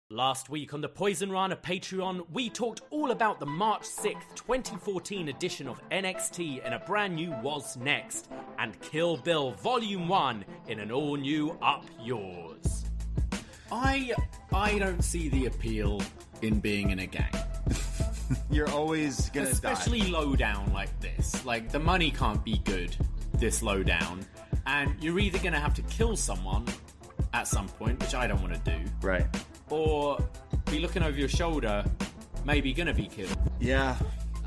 Last week on the Poisonrana Patreon, we talked all about the March 6th, 2014 edition of NXT in a brand new What's Next, and Kill Bill Volume 1 in an all-new Up Yours. I don't see the appeal in being in a gang. You're always gonna Especially die. low down like this. Like, the money can't be good this low down, and you're either gonna have to kill someone at some point, which I don't want to do. Right. Or be looking over your shoulder, maybe gonna be killed. Yeah.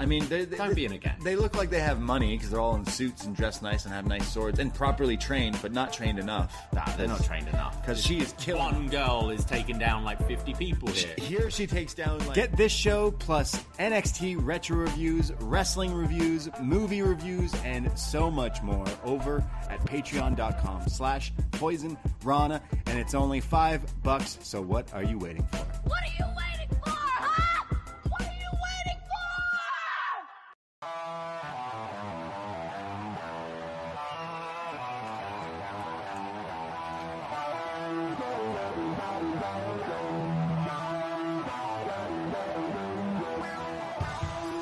I mean, Don't be in a gang. They look like they have money because they're all in suits and dressed nice and have nice swords and properly trained, but not trained enough. Nah, they're not trained enough. Because she is killing. One girl is taking down like 50 people here. Here she takes down like... Get this show plus NXT retro reviews, wrestling reviews, movie reviews, and so much more over at patreon.com/PoisonRana, and it's only $5, so what are you waiting for? What are you waiting for, huh? What are you waiting for?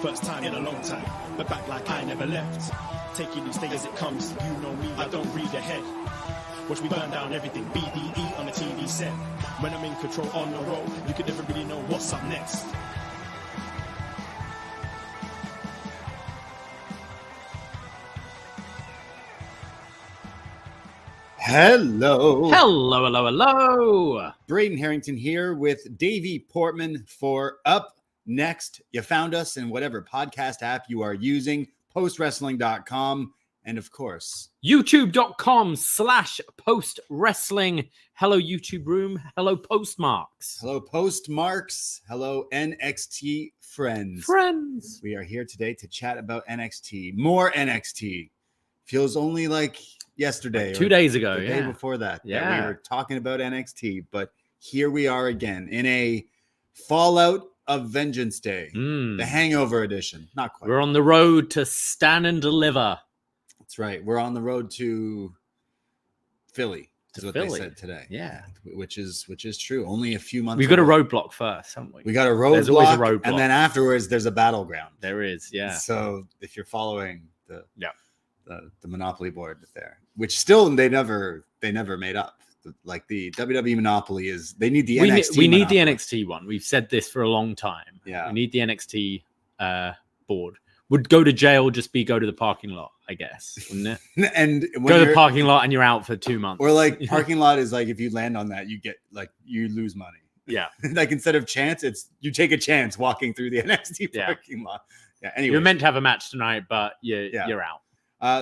First time in a long time, but back like I never left. Taking each day as it comes, you know me, I don't read ahead. Watch me burn down everything, BDE on the TV set. When I'm in control on the road, you could never really know what's up next. Hello. Hello, hello, hello. Braden Herrington here with Davie Portman for upNXT. You found us in whatever podcast app you are using, POSTwrestling.com, and of course, YouTube.com/POSTwrestling. Hello, YouTube room. Hello, Postmarks. hello, Postmarks. Hello, NXT friends. Friends. We are here today to chat about NXT. More NXT. Feels only like yesterday. 2 days ago, the day yeah. before that we Yeah. were talking about NXT, but here we are again in a Fallout of Vengeance Day, the Hangover edition. Not quite. We're on the road to stand and deliver. That's right. We're on the road to Philly. Is what Philly. they said today. Yeah. which is true. Only a few months. We've got a away. roadblock first, haven't we? We got a There's always a roadblock, roadblock. and then afterwards there's a battleground. There is, yeah. So if you're following the the Monopoly board there, which still they never made up. Like the WWE Monopoly is, they need the NXT. We need the Monopoly. NXT one. We've said this for a long time. Yeah. We need the NXT board. Would go to jail just be go to the parking lot, I guess, wouldn't it? And when Go to the you're- parking lot and you're out for 2 months. or like parking lot is like if you land on that, you get like you lose money. yeah. Like instead of chance, it's you take a chance walking through the NXT Yeah. parking lot. Yeah. Anyway, You're meant to have a match tonight, but you're out.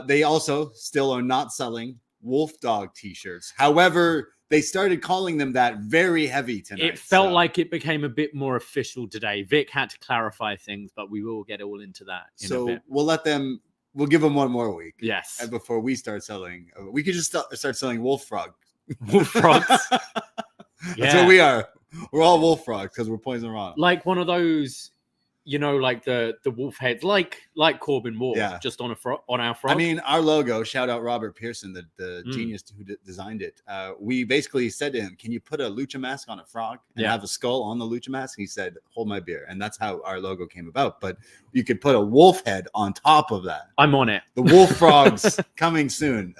They also still are not selling Wolf Dog t-shirts. However, they started calling them that very heavy tonight. It felt like it became a bit more official today. Vic had to clarify things, but we will get all into that in a bit. We'll give them one more week. Yes. And before we start selling, we could just start selling Wolf Frog. Wolf frogs. That's what we are. We're all Wolf Frogs because we're Poisonrana. Like one of those, like the wolf heads, like Corbin wore, just on our frog. I mean, our logo, shout out Robert Pearson, the genius who designed it. We basically said to him, can you put a lucha mask on a frog and have a skull on the lucha mask? And he said, hold my beer. And that's how our logo came about. But you could put a wolf head on top of that. I'm on it. The Wolf Frogs coming soon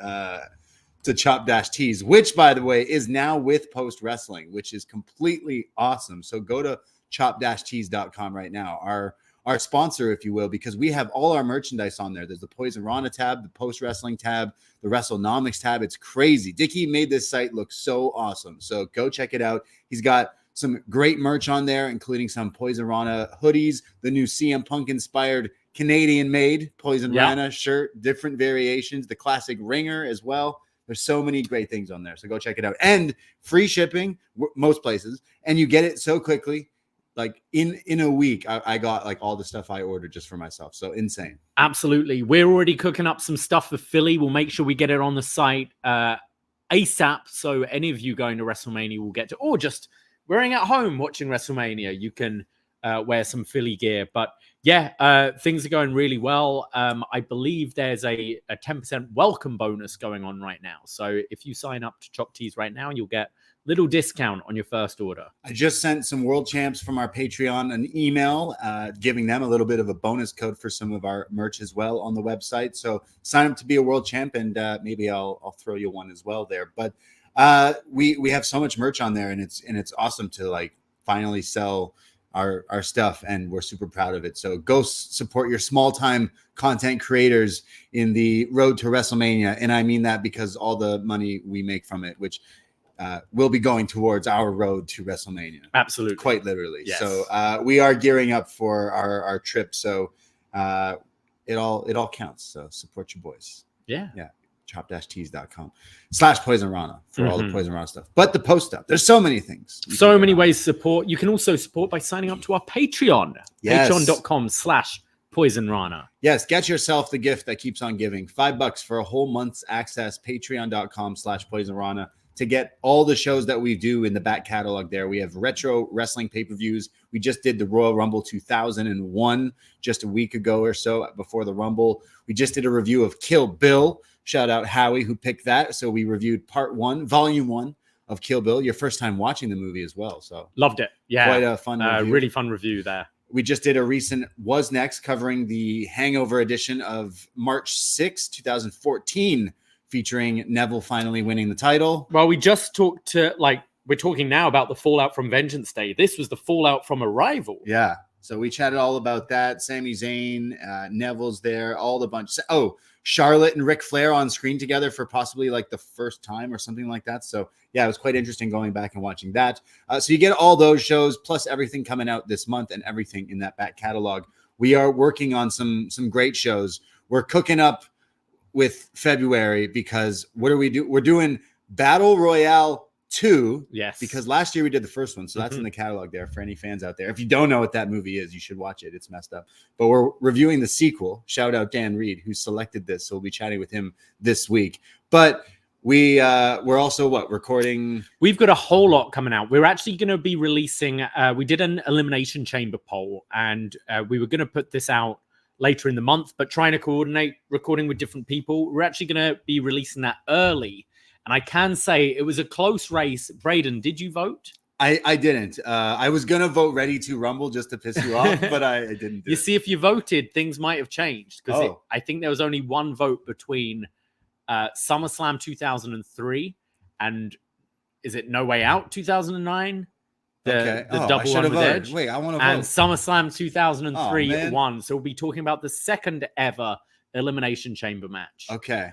to Chop-Tees, which, by the way, is now with Post Wrestling, which is completely awesome. So go to chop-tees.com right now, our sponsor, if you will, because we have all our merchandise on there. There's the Poisonrana tab, the Post Wrestling tab, the WrestleNomics tab. It's crazy. Dickie made this site look so awesome. So go check it out. He's got some great merch on there, including some Poisonrana hoodies, the new CM Punk inspired Canadian made Poisonrana shirt, different variations, the classic ringer as well. There's so many great things on there. So go check it out. And free shipping, most places. And you get it so quickly. Like in a week, I got like all the stuff I ordered just for myself. So insane. Absolutely. We're already cooking up some stuff for Philly. We'll make sure we get it on the site ASAP. So any of you going to WrestleMania will get to, or just wearing at home watching WrestleMania, you can wear some Philly gear. But yeah, things are going really well. I believe there's a 10% welcome bonus going on right now. So if you sign up to Chop Tees right now, you'll get little discount on your first order. I just sent some world champs from our Patreon an email giving them a little bit of a bonus code for some of our merch as well on the website. So sign up to be a world champ, and maybe I'll throw you one as well there. But we have so much merch on there, and it's awesome to like finally sell our stuff, and we're super proud of it. So go support your small time content creators in the road to WrestleMania. And I mean that because all the money we make from it, which will be going towards our road to WrestleMania. Absolutely. Quite literally. Yes. So we are gearing up for our trip. So it all counts. So support your boys. Yeah. chop-tees.com/Poisonrana for all the Poisonrana stuff. But the post stuff, there's so many things. So many ways to support. You can also support by signing up to our Patreon. Yes. Patreon.com/Poisonrana. Yes, get yourself the gift that keeps on giving. $5 for a whole month's access. Patreon.com/Poisonrana to get all the shows that we do in the back catalog there. We have retro wrestling pay-per-views. We just did the Royal Rumble 2001 just a week ago or so before the Rumble. We just did a review of Kill Bill. Shout out Howie who picked that. So we reviewed volume 1 of Kill Bill. Your first time watching the movie as well. So loved it. Yeah. Quite a fun review. Really fun review there. We just did a recent Was Next covering the Hangover edition of March 6, 2014, featuring Neville finally winning the title. Well, we just talked we're talking now about the fallout from Vengeance Day. This was the fallout from Arrival. Yeah. So we chatted all about that. Sami Zayn, Neville's there, all the bunch. Oh, Charlotte and Ric Flair on screen together for possibly like the first time or something like that. So yeah, it was quite interesting going back and watching that. So you get all those shows plus everything coming out this month and everything in that back catalog. We are working on some great shows. We're cooking up with February because what do we do? We're doing Battle Royale 2. Yes. Because last year we did the first one. So that's in the catalog there for any fans out there. If you don't know what that movie is, you should watch it. It's messed up. But we're reviewing the sequel. Shout out Dan Reed, who selected this. So we'll be chatting with him this week. But we're also recording. We've got a whole lot coming out. We're actually going to be releasing. We did an Elimination Chamber poll, and we were going to put this out later in the month, but trying to coordinate recording with different people. We're actually going to be releasing that early. And I can say it was a close race. Braden, did you vote? I didn't. I was going to vote Ready to Rumble just to piss you off, but I didn't do it. See, if you voted, things might have changed. Because I think there was only one vote between SummerSlam 2003 and is it No Way Out 2009? The double one with Edge. Wait, I want to vote. And SummerSlam 2003 won. So we'll be talking about the second ever Elimination Chamber match. Okay.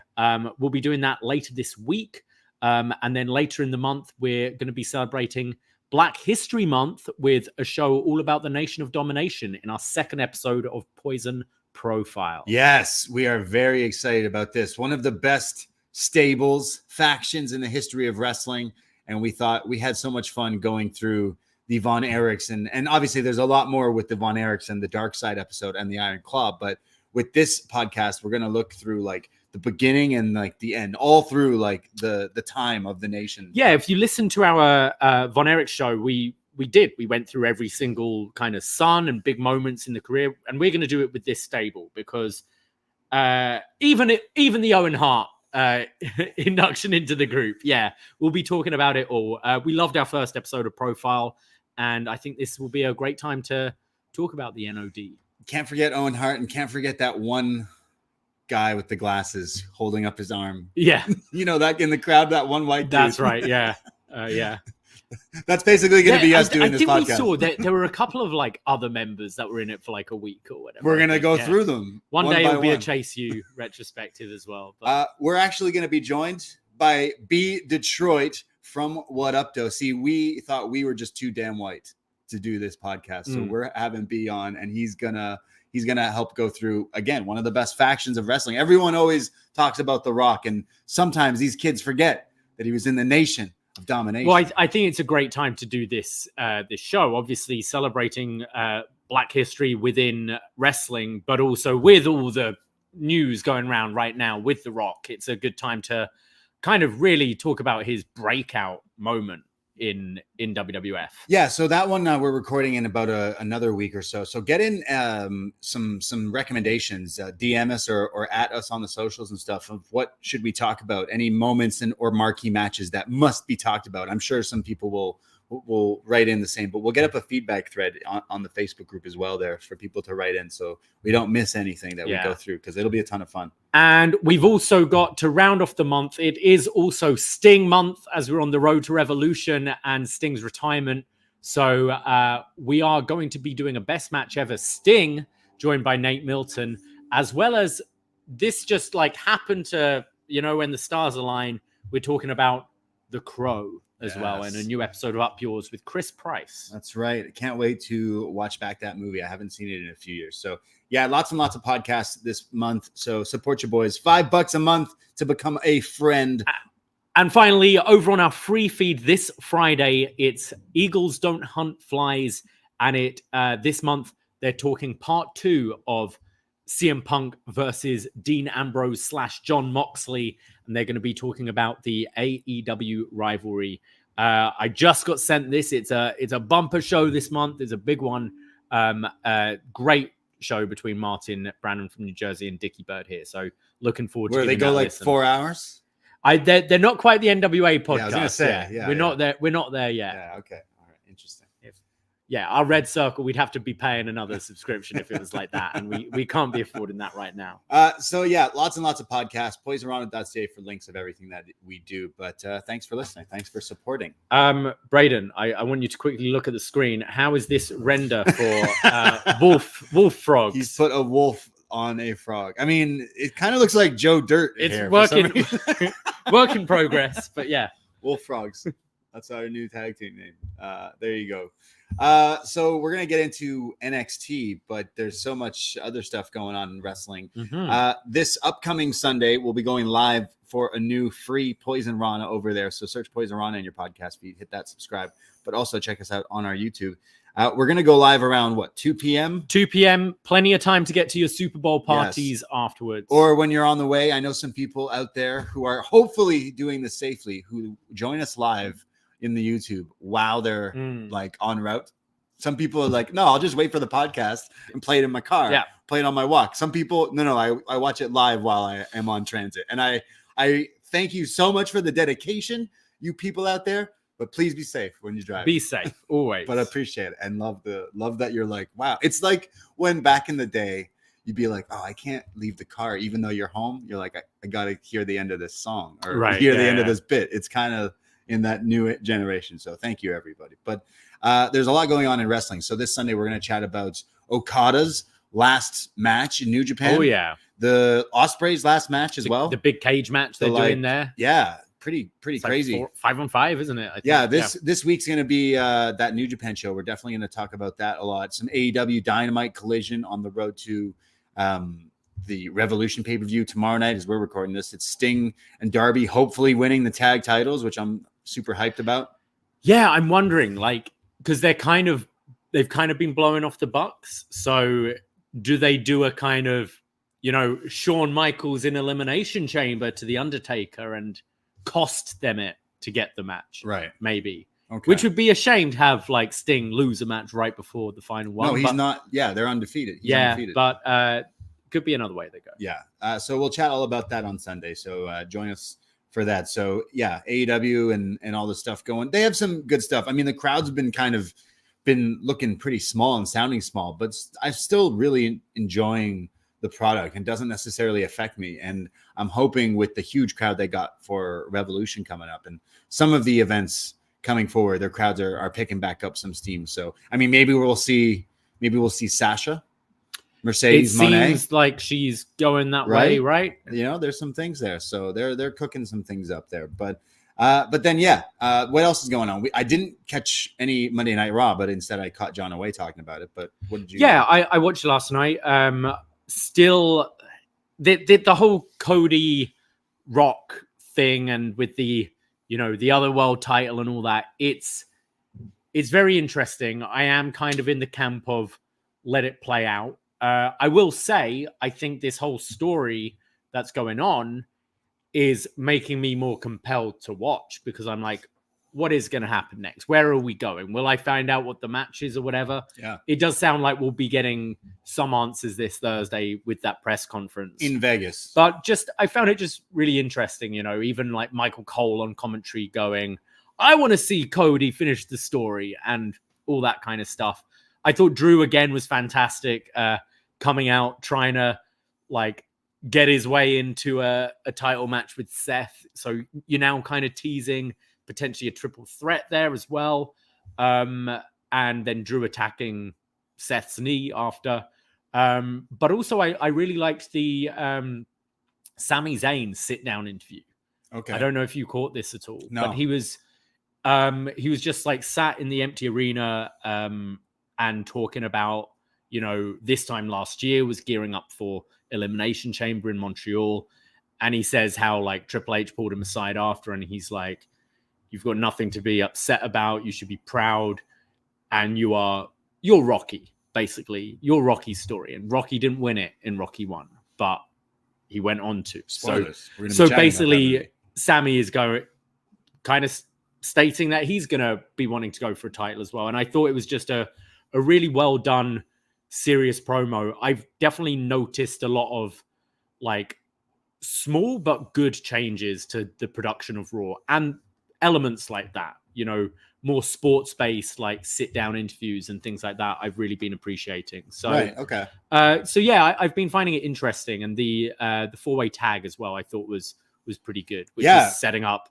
We'll be doing that later this week. And then later in the month, we're going to be celebrating Black History Month with a show all about the Nation of Domination in our second episode of Poison Profile. Yes, we are very excited about this. One of the best stables, factions in the history of wrestling. And we thought we had so much fun going through the Von Erichsen. And obviously there's a lot more with the Von Erichsen, the Dark Side episode and the Iron Claw. But with this podcast, we're going to look through like the beginning and like the end, all through like the time of the nation. Yeah, if you listen to our Von Erich show, we went through every single kind of son and big moments in the career. And we're going to do it with this stable because even the Owen Hart induction into the group. Yeah, we'll be talking about it all. We loved our first episode of Profile, and I think this will be a great time to talk about the NOD. Can't forget Owen Hart, and can't forget that one guy with the glasses holding up his arm. Yeah. You know, that in the crowd, that one white dude. That's right, yeah. Yeah. That's basically going to be us doing this podcast. I think we saw that there were a couple of like other members that were in it for like a week or whatever. We're going to go through them. One day it'll be a Chase U retrospective as well. But. We're actually going to be joined by B Detroit from What Up Doe. See, we thought we were just too damn white to do this podcast. So we're having B on, and he's going to He's going to help go through, again, one of the best factions of wrestling. Everyone always talks about The Rock, and sometimes these kids forget that he was in the Nation of Domination. Well, I think it's a great time to do this show, obviously celebrating Black history within wrestling, but also with all the news going around right now with The Rock. It's a good time to kind of really talk about his breakout moment in WWF. Yeah, so that one we're recording in about another week or so. So get in some recommendations, DM us or at us on the socials and stuff of what should we talk about, any moments or marquee matches that must be talked about. I'm sure some people will write in the same, but we'll get up a feedback thread on the Facebook group as well there for people to write in, so we don't miss anything that we go through, because it'll be a ton of fun. And we've also got, to round off the month, it is also Sting month, as we're on the road to Revolution and Sting's retirement. So we are going to be doing a best match ever Sting, joined by Nate Milton, as well as this just like happened to, when the stars align, we're talking about The Crow as well, and a new episode of Up Yours with Chris Price. That's right. I can't wait to watch back that movie. I haven't seen it in a few years. So yeah, lots and lots of podcasts this month. So support your boys. $5 a month to become a friend. And finally, over on our free feed this Friday, it's Eagles Don't Hunt Flies. And this month, they're talking part 2 of CM Punk versus Dean Ambrose / John Moxley. And they're going to be talking about the AEW rivalry. I just got sent this. It's a bumper show this month. It's a big one. Great show between Martin Brandon from New Jersey and Dickie Bird here. So looking forward to where they go like listen. 4 hours. They're not quite the NWA podcast. Yeah, I was gonna say, we're not there. We're not there yet. Yeah. Okay. All right. Interesting. Our Red Circle, we'd have to be paying another subscription if it was like that. And we can't be affording that right now. So yeah, lots and lots of podcasts. Poisonrana.ca for links of everything that we do. But thanks for listening. Thanks for supporting. Braden, I want you to quickly look at the screen. How is this render for wolf frogs? He's put a wolf on a frog. I mean, it kind of looks like Joe Dirt. It's work in progress, but yeah. Wolf Frogs. That's our new tag team name. There you go. So we're going to get into NXT, but there's so much other stuff going on in wrestling. This upcoming Sunday, we'll be going live for a new free Poison Rana over there. So search Poison Rana in your podcast feed, hit that subscribe, but also check us out on our YouTube. We're going to go live around 2 p.m. 2 p.m. Plenty of time to get to your Super Bowl parties afterwards. Or when you're on the way. I know some people out there who are hopefully doing this safely, who join us live in the YouTube while they're like en route. Some people are like, no, I'll just wait for the podcast and play it in my car. Yeah. Play it on my walk. Some people, no, I watch it live while I am on transit. And I thank you so much for the dedication, you people out there. But please be safe when you drive. Be safe, always. But I appreciate it and love that you're like, wow. It's like when back in the day, you'd be like, oh, I can't leave the car. Even though you're home, you're like, I got to hear the end of this song or hear the end of this bit. It's kind of in that new generation. So thank you, everybody. But there's a lot going on in wrestling. So this Sunday, we're going to chat about Okada's last match in New Japan. Oh, yeah. The Ospreay's last match as well. The big cage match they're doing there. Yeah. Pretty it's crazy. Like 5-on-5, isn't it? I think. Yeah, this week's going to be that New Japan show. We're definitely going to talk about that a lot. Some AEW Dynamite Collision on the road to the Revolution pay-per-view tomorrow night as we're recording this. It's Sting and Darby hopefully winning the tag titles, which I'm super hyped about. Yeah, I'm wondering, because they've kind of been blowing off the Bucks. So do they do a kind of, Shawn Michaels in Elimination Chamber to the Undertaker and cost them it to get the match, right? Maybe, okay. Which would be a shame to have Sting lose a match right before the final one. No, he's not. Yeah, they're undefeated. He's undefeated. But could be another way they go. Yeah. So we'll chat all about that on Sunday. So join us for that. So yeah, AEW and all the stuff going. They have some good stuff. I mean, the crowd's been looking pretty small and sounding small, but I'm still really enjoying the product and doesn't necessarily affect me. And I'm hoping with the huge crowd they got for Revolution coming up and some of the events coming forward, their crowds are picking back up some steam. So, I mean, maybe we'll see Sasha, Mercedes Moné. It seems like she's going that way, right? There's some things there. So they're cooking some things up there, but But then, what else is going on? I didn't catch any Monday Night Raw, but instead I caught John away talking about it. But what did you? Yeah, I watched last night. Still, the whole Cody Rock thing, and with the other world title and all that, it's very interesting. I am kind of in the camp of let it play out. I will say, I think this whole story that's going on is making me more compelled to watch, because I'm like, what is going to happen next? Where are we going? Will I find out what the match is or whatever? Yeah. It does sound like we'll be getting some answers this Thursday with that press conference in Vegas. But I found it just really interesting, even like Michael Cole on commentary going, I want to see Cody finish the story and all that kind of stuff. I thought Drew again was fantastic, coming out, trying to like get his way into a title match with Seth. So you're now kind of teasing potentially a triple threat there as well. And then Drew attacking Seth's knee after. But also I really liked the Sami Zayn sit down interview. Okay. I don't know if you caught this at all, No. but he was just like sat in the empty arena and talking about, this time last year was gearing up for Elimination Chamber in Montreal. And he says how like Triple H pulled him aside after, and he's like, you've got nothing to be upset about. You should be proud. And you're Rocky, basically. You're Rocky's story. And Rocky didn't win it in Rocky 1, but he went on to. Spoilers. So basically, Sammy is going kind of stating that he's going to be wanting to go for a title as well. And I thought it was just a really well done, serious promo. I've definitely noticed a lot of like small but good changes to the production of Raw and elements like that, more sports based, like sit down interviews and things like that. I've really been appreciating. So, right. Okay. I've been finding it interesting. And the 4-way tag as well, I thought was pretty good, which is setting up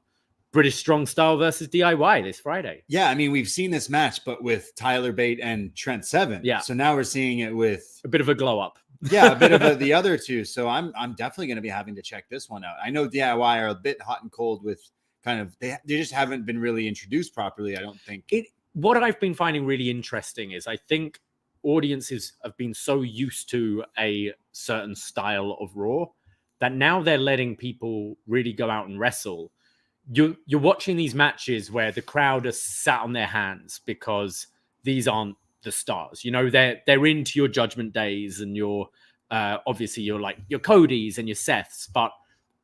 British Strong Style versus DIY this Friday. Yeah, I mean, we've seen this match, but with Tyler Bate and Trent Seven. Yeah. So now we're seeing it with a bit of a glow up. Yeah, a bit of the other two. So I'm definitely going to be having to check this one out. I know DIY are a bit hot and cold with kind of they just haven't been really introduced properly. I don't think What I've been finding really interesting is I think audiences have been so used to a certain style of Raw that now they're letting people really go out and wrestle. You're watching these matches where the crowd are sat on their hands because these aren't the stars. They're into your Judgment Days and your obviously you're like your Codys and your Seths, but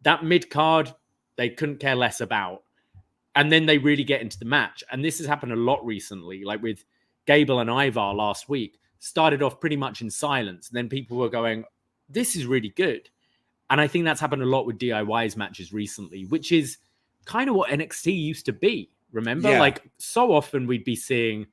that mid card they couldn't care less about. And then they really get into the match. And this has happened a lot recently, like with Gable and Ivar last week. Started off pretty much in silence. And then people were going, this is really good. And I think that's happened a lot with DIY's matches recently, which is kind of what NXT used to be. Remember? Yeah. Like so often we'd be seeing,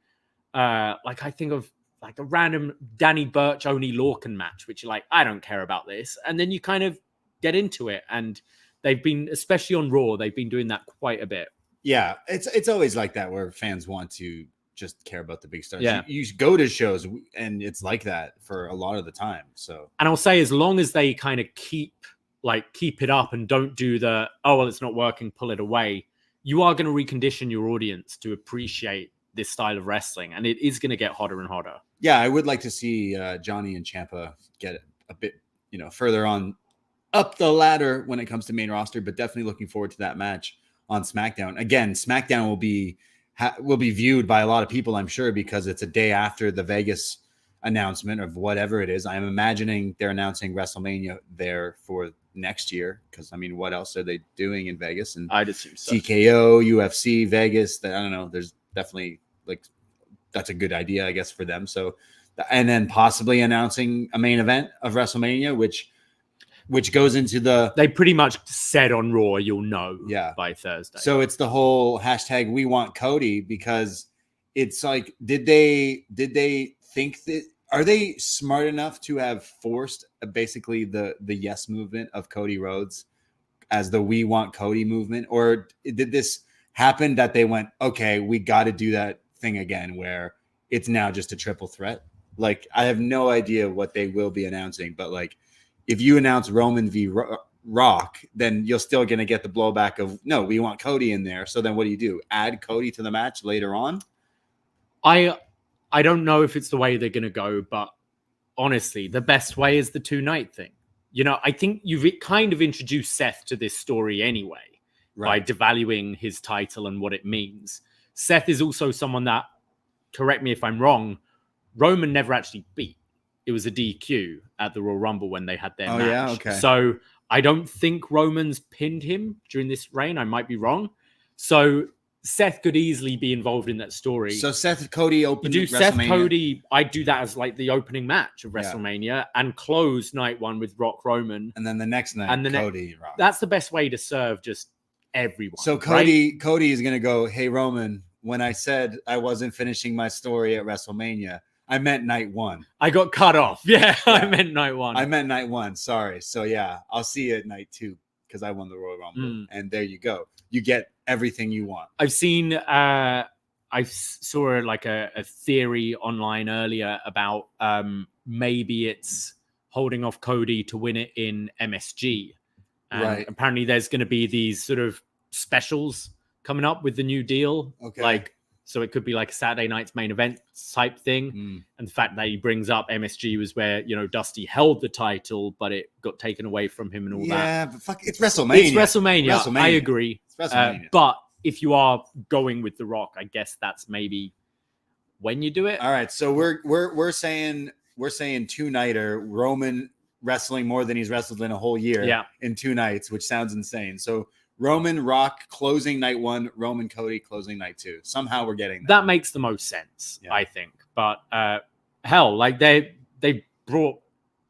like I think of like a random Danny Burch, Oney Lorcan match, which you're like, I don't care about this. And then you kind of get into it. And they've been, especially on Raw, they've been doing that quite a bit. Yeah, it's always like that where fans want to just care about the big stars. Yeah. You go to shows and it's like that for a lot of the time. So, and I'll say as long as they kind of keep it up and don't do the, oh, well, it's not working, pull it away, you are going to recondition your audience to appreciate this style of wrestling. And it is going to get hotter and hotter. Yeah, I would like to see Johnny and Ciampa get a bit, further on up the ladder when it comes to main roster, but definitely looking forward to that match on SmackDown. Again, SmackDown will be viewed by a lot of people, I'm sure, because it's a day after the Vegas announcement of whatever it is. I'm imagining they're announcing WrestleMania there for next year because, I mean, what else are they doing in Vegas? And I'd assume so. TKO, UFC, Vegas. I don't know. There's definitely that's a good idea, I guess, for them. So, and then possibly announcing a main event of WrestleMania, which goes into they pretty much said on Raw, you'll know by Thursday. So it's the whole hashtag we want Cody, because it's like, did they think that, are they smart enough to have forced basically the yes movement of Cody Rhodes as the we want Cody movement? Or did this happen that they went, okay, we got to do that thing again where it's now just a triple threat? Like, I have no idea what they will be announcing, but like, if you announce Roman v. Rock, then you're still going to get the blowback of, no, we want Cody in there. So then what do? Add Cody to the match later on? I don't know if it's the way they're going to go, but honestly, the best way is the 2-night thing. You know, I think you've kind of introduced Seth to this story anyway, by devaluing his title and what it means. Seth is also someone that, correct me if I'm wrong, Roman never actually beat. It was a DQ at the Royal Rumble when they had their match. Yeah, okay. So I don't think Roman's pinned him during this reign. I might be wrong. So Seth could easily be involved in that story. So Seth Cody opened WrestleMania. Seth Cody, I do that as like the opening match of WrestleMania and close night one with Rock Roman. And then the next night, Cody Rock. That's the best way to serve just everyone. So Cody is going to go, hey, Roman, when I said I wasn't finishing my story at WrestleMania, I meant night one. I got cut off. Yeah, I meant night one. I meant night one. Sorry. So yeah, I'll see you at night two because I won the Royal Rumble. And there you go. You get everything you want. I've seen, I saw like a theory online earlier about maybe it's holding off Cody to win it in MSG. And apparently there's going to be these sort of specials coming up with the new deal. Okay. So it could be like a Saturday night's main event type thing. And the fact that he brings up MSG was where, you know, Dusty held the title, but it got taken away from him and all that. Yeah, but fuck, it's WrestleMania. It's WrestleMania. I agree. It's WrestleMania. But if you are going with The Rock, I guess that's maybe when you do it. All right. So we're saying 2-nighter, Roman wrestling more than he's wrestled in a whole year in 2 nights, which sounds insane. So Roman Rock closing night one, Roman Cody closing night two. Somehow we're getting that makes the most sense, I think. But hell, like they brought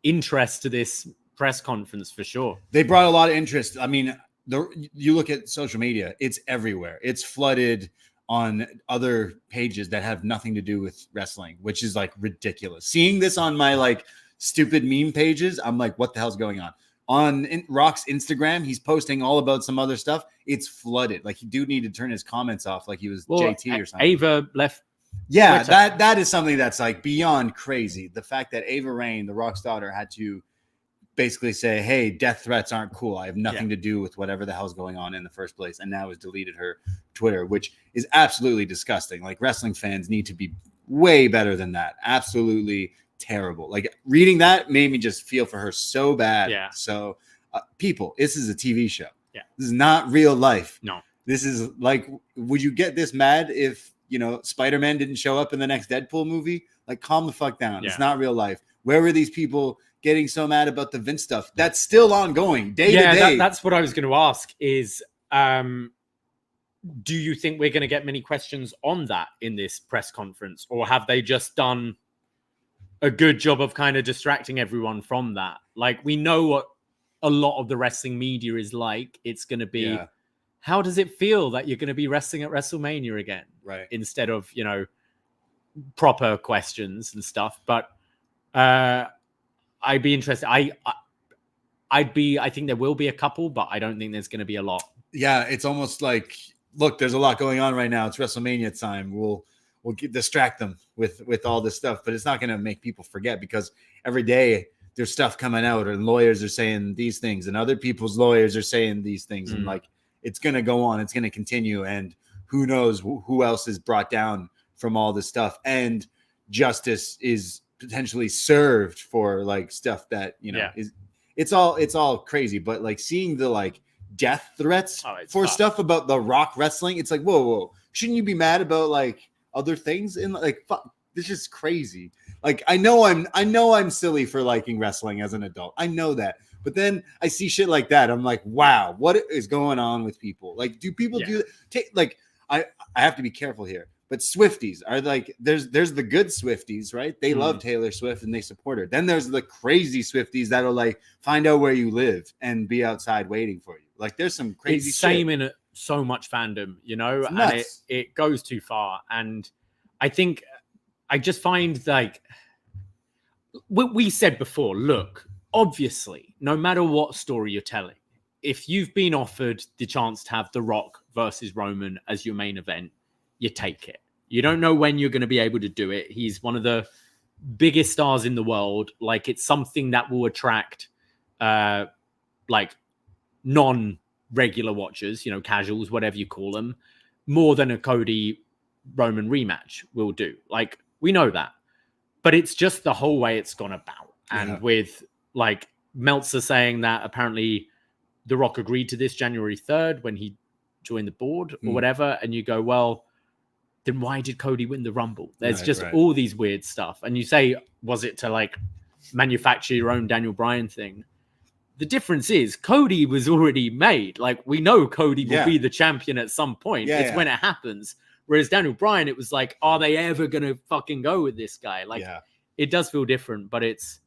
interest to this press conference for sure. They brought a lot of interest. I mean, you look at social media, it's everywhere. It's flooded on other pages that have nothing to do with wrestling, which is like ridiculous. Seeing this on my like stupid meme pages, I'm like, what the hell's going on? On Rock's Instagram, he's posting all about some other stuff. It's flooded. Like, he do need to turn his comments off like he was JT or something. Ava left. Yeah, that is something that's like beyond crazy. The fact that Ava Raine, the Rock's daughter, had to basically say, hey, death threats aren't cool. I have nothing to do with whatever the hell's going on in the first place. And now has deleted her Twitter, which is absolutely disgusting. Like, wrestling fans need to be way better than that. Absolutely terrible. Like, reading that made me just feel for her so bad. Yeah. So people, this is a TV show. Yeah. This is not real life. No. This is like, would you get this mad if, you know, Spider-Man didn't show up in the next Deadpool movie? Like, calm the fuck down. Yeah. It's not real life. Where were these people getting so mad about the Vince stuff? That's still ongoing day to day. That's what I was going to ask is, do you think we're going to get many questions on that in this press conference, or have they just done a good job of kind of distracting everyone from that? Like, we know what a lot of the wrestling media is like. It's going to be, how does it feel that you're going to be wrestling at WrestleMania again? Right. Instead of, you know, proper questions and stuff. But I'd be interested. I think there will be a couple, but I don't think there's going to be a lot. Yeah, it's almost like, look, there's a lot going on right now. It's WrestleMania time. We'll distract them with all this stuff, but it's not going to make people forget, because every day there's stuff coming out and lawyers are saying these things and other people's lawyers are saying these things. And like, it's going to go on. It's going to continue. And who knows who else is brought down from all this stuff. And justice is potentially served for like stuff that, you know, it's all crazy. But like, seeing the like death threats for stuff about the Rock wrestling, it's like, whoa, shouldn't you be mad about like other things? And like, fuck, this is crazy. Like, I know I'm silly for liking wrestling as an adult. I know that. But then I see shit like that. I'm like, wow, what is going on with people? Like, do people do that? Like, I have to be careful here. But Swifties are like, there's the good Swifties, right? They love Taylor Swift and they support her. Then there's the crazy Swifties that'll like find out where you live and be outside waiting for you. Like, there's some crazy shit. Same in so much fandom, you know, and it goes too far. And I think I just find like what we said before, look, obviously, no matter what story you're telling, if you've been offered the chance to have The Rock versus Roman as your main event, you take it. You don't know when you're going to be able to do it. He's one of the biggest stars in the world. Like, it's something that will attract like non-regular watchers, casuals, whatever you call them, more than a Cody Roman rematch will do. Like, we know that. But it's just the whole way it's gone about. And with, like, Meltzer saying that apparently The Rock agreed to this January 3rd when he joined the board or whatever. And you go, well, then why did Cody win the Rumble? There's all these weird stuff. And you say, was it to, like, manufacture your own Daniel Bryan thing? The difference is Cody was already made. Like, we know Cody will be the champion at some point. It's when it happens. Whereas Daniel Bryan, it was like, are they ever going to fucking go with this guy? Like, it does feel different, but it's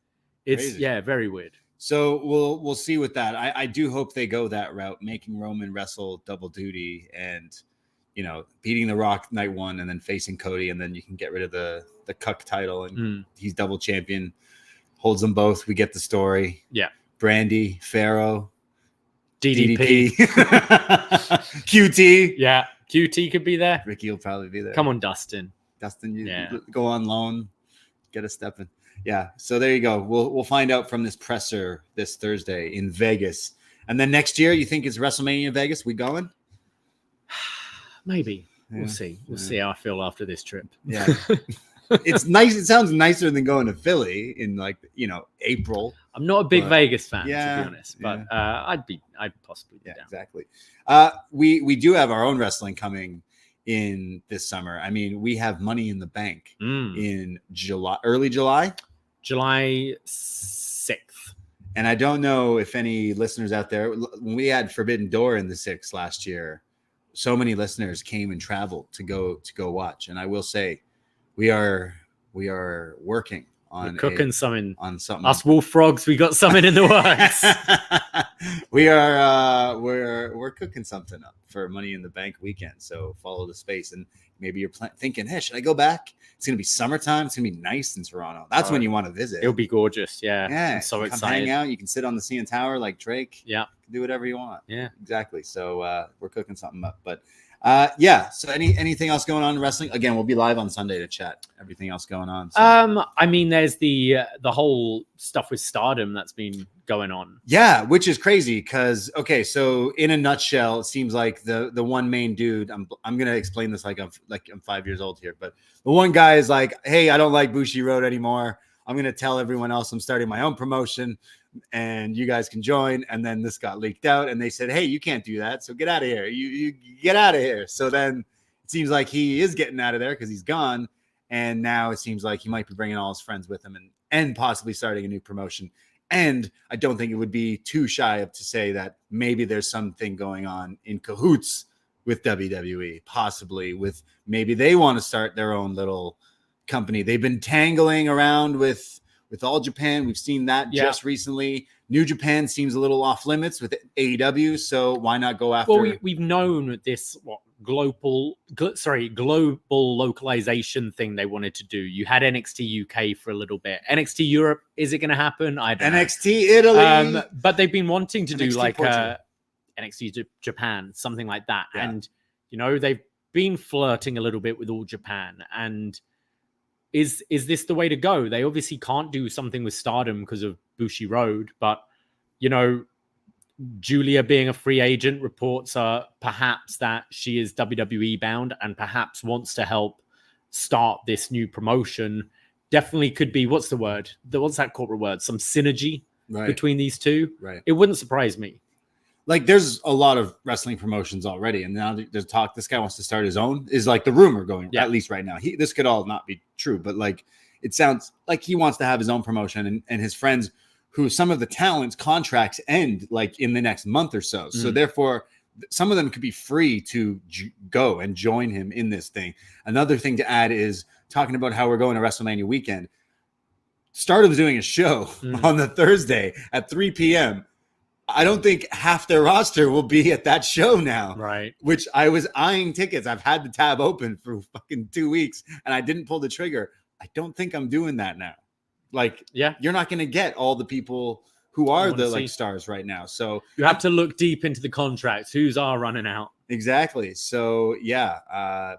crazy. Very weird. So we'll see with that. I do hope they go that route, making Roman wrestle double duty and, beating The Rock night one and then facing Cody. And then you can get rid of the Cuck title and he's double champion, holds them both. We get the story. Yeah. Brandy, Pharaoh, DDP. QT. Yeah. QT could be there. Ricky will probably be there. Come on, Dustin. You go on loan, get a step in. Yeah. So there you go. We'll find out from this presser this Thursday in Vegas. And then next year, you think it's WrestleMania in Vegas? We going? Maybe. We'll see. We'll see how I feel after this trip. Yeah. It's nice. It sounds nicer than going to Philly in April. I'm not a big Vegas fan, to be honest, but I'd possibly be down. Exactly. We do have our own wrestling coming in this summer. I mean, we have Money in the Bank in early July 6th. And I don't know if any listeners out there, when we had Forbidden Door in the 6th last year, so many listeners came and traveled to go watch. And I will say, we are working on cooking something. Us wolf frogs, we got something in the works. We're cooking something up for Money in the Bank weekend. So follow the space, and maybe you're thinking, hey, should I go back? It's gonna be summertime. It's gonna be nice in Toronto. That's when you want to visit. It'll be gorgeous. Yeah. I'm so excited. Hang out. You can sit on the CN Tower like Drake. Yeah. Do whatever you want. Yeah. Exactly. So we're cooking something up, but. So anything else going on in wrestling? Again, we'll be live on Sunday to chat everything else going on. So. I mean, there's the whole stuff with Stardom that's been going on. Yeah, which is crazy because so in a nutshell, it seems like the one main dude. I'm gonna explain this like I'm 5 years old here, but the one guy is like, hey, I don't like Bushiroad anymore. I'm gonna tell everyone else I'm starting my own promotion. And you guys can join. And then this got leaked out and they said, hey, you can't do that. So get out of here. You get out of here. So then it seems like he is getting out of there because he's gone. And now it seems like he might be bringing all his friends with him and possibly starting a new promotion. And I don't think it would be too shy to say that maybe there's something going on in cahoots with WWE, possibly with maybe they want to start their own little company. They've been tangling around with All Japan. We've seen that just recently. New Japan seems a little off limits with AEW, so why not go after? Well, we've known this global localization thing they wanted to do. You had NXT UK for a little bit. NXT Europe, is it going to happen? I don't know. NXT Italy, but they've been wanting to NXT do like NXT Japan, something like that, and they've been flirting a little bit with All Japan and. Is this the way to go? They obviously can't do something with Stardom because of Bushiroad, but Julia being a free agent, reports are perhaps that she is WWE bound and perhaps wants to help start this new promotion. Definitely could be, what's the word? What's that corporate word? Some synergy between these two. Right. It wouldn't surprise me. Like there's a lot of wrestling promotions already. And now there's talk, this guy wants to start his own is like the rumor going, at least right now. This could all not be true, but like, it sounds like he wants to have his own promotion and his friends who some of the talents contracts end like in the next month or so. So therefore some of them could be free to go and join him in this thing. Another thing to add is talking about how we're going to WrestleMania weekend. Stardom's doing a show on the Thursday at 3 p.m. I don't think half their roster will be at that show now. Right. Which I was eyeing tickets. I've had the tab open for fucking 2 weeks and I didn't pull the trigger. I don't think I'm doing that now. Like, you're not going to get all the people who are the like stars right now. So you have to look deep into the contracts. Who's are running out? Exactly. So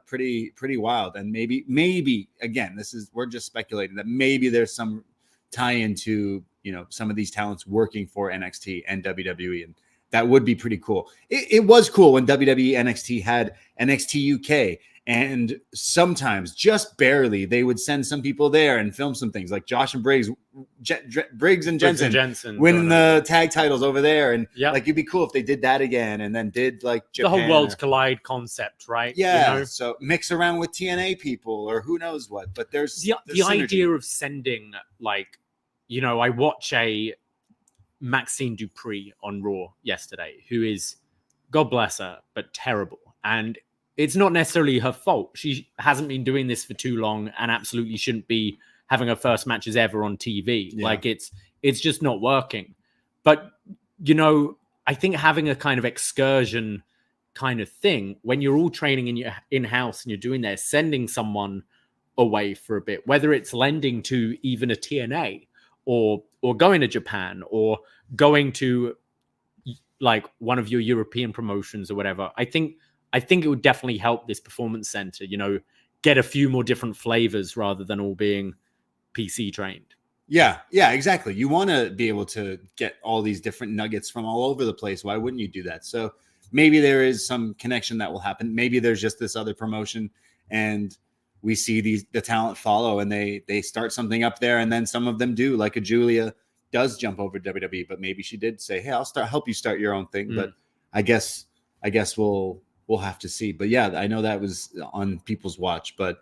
pretty wild. And maybe again, we're just speculating that maybe there's some tie into, some of these talents working for NXT and WWE that would be pretty cool. It was cool when WWE NXT had NXT UK, and sometimes just barely they would send some people there and film some things like Josh and Briggs and Jensen winning the tag titles over there. And like, it'd be cool if they did that again and then did like Japan, the whole Worlds Collide concept, right? Yeah. You know? So mix around with TNA people or who knows what, but there's the idea of sending, like, you know, I watch a Maxine Dupree on Raw yesterday, who is, God bless her, but terrible. And it's not necessarily her fault. She hasn't been doing this for too long and absolutely shouldn't be having her first matches ever on TV. Yeah. Like, it's just not working. But, you know, I think having a kind of excursion kind of thing, when you're all training in your in-house and you're doing that, sending someone away for a bit, whether it's lending to even a TNA or going to Japan or going to like one of your European promotions or whatever, I think it would definitely help this performance center, you know, get a few more different flavors rather than all being PC trained. Yeah, exactly. You want to be able to get all these different nuggets from all over the place. Why wouldn't you do that? So maybe there is some connection that will happen. Maybe there's just this other promotion and we see the talent follow and they start something up there, and then some of them do, like a Julia does jump over to WWE, but maybe she did say, hey, I'll help you start your own thing. But I guess we'll have to see. But yeah, I know that was on people's watch. But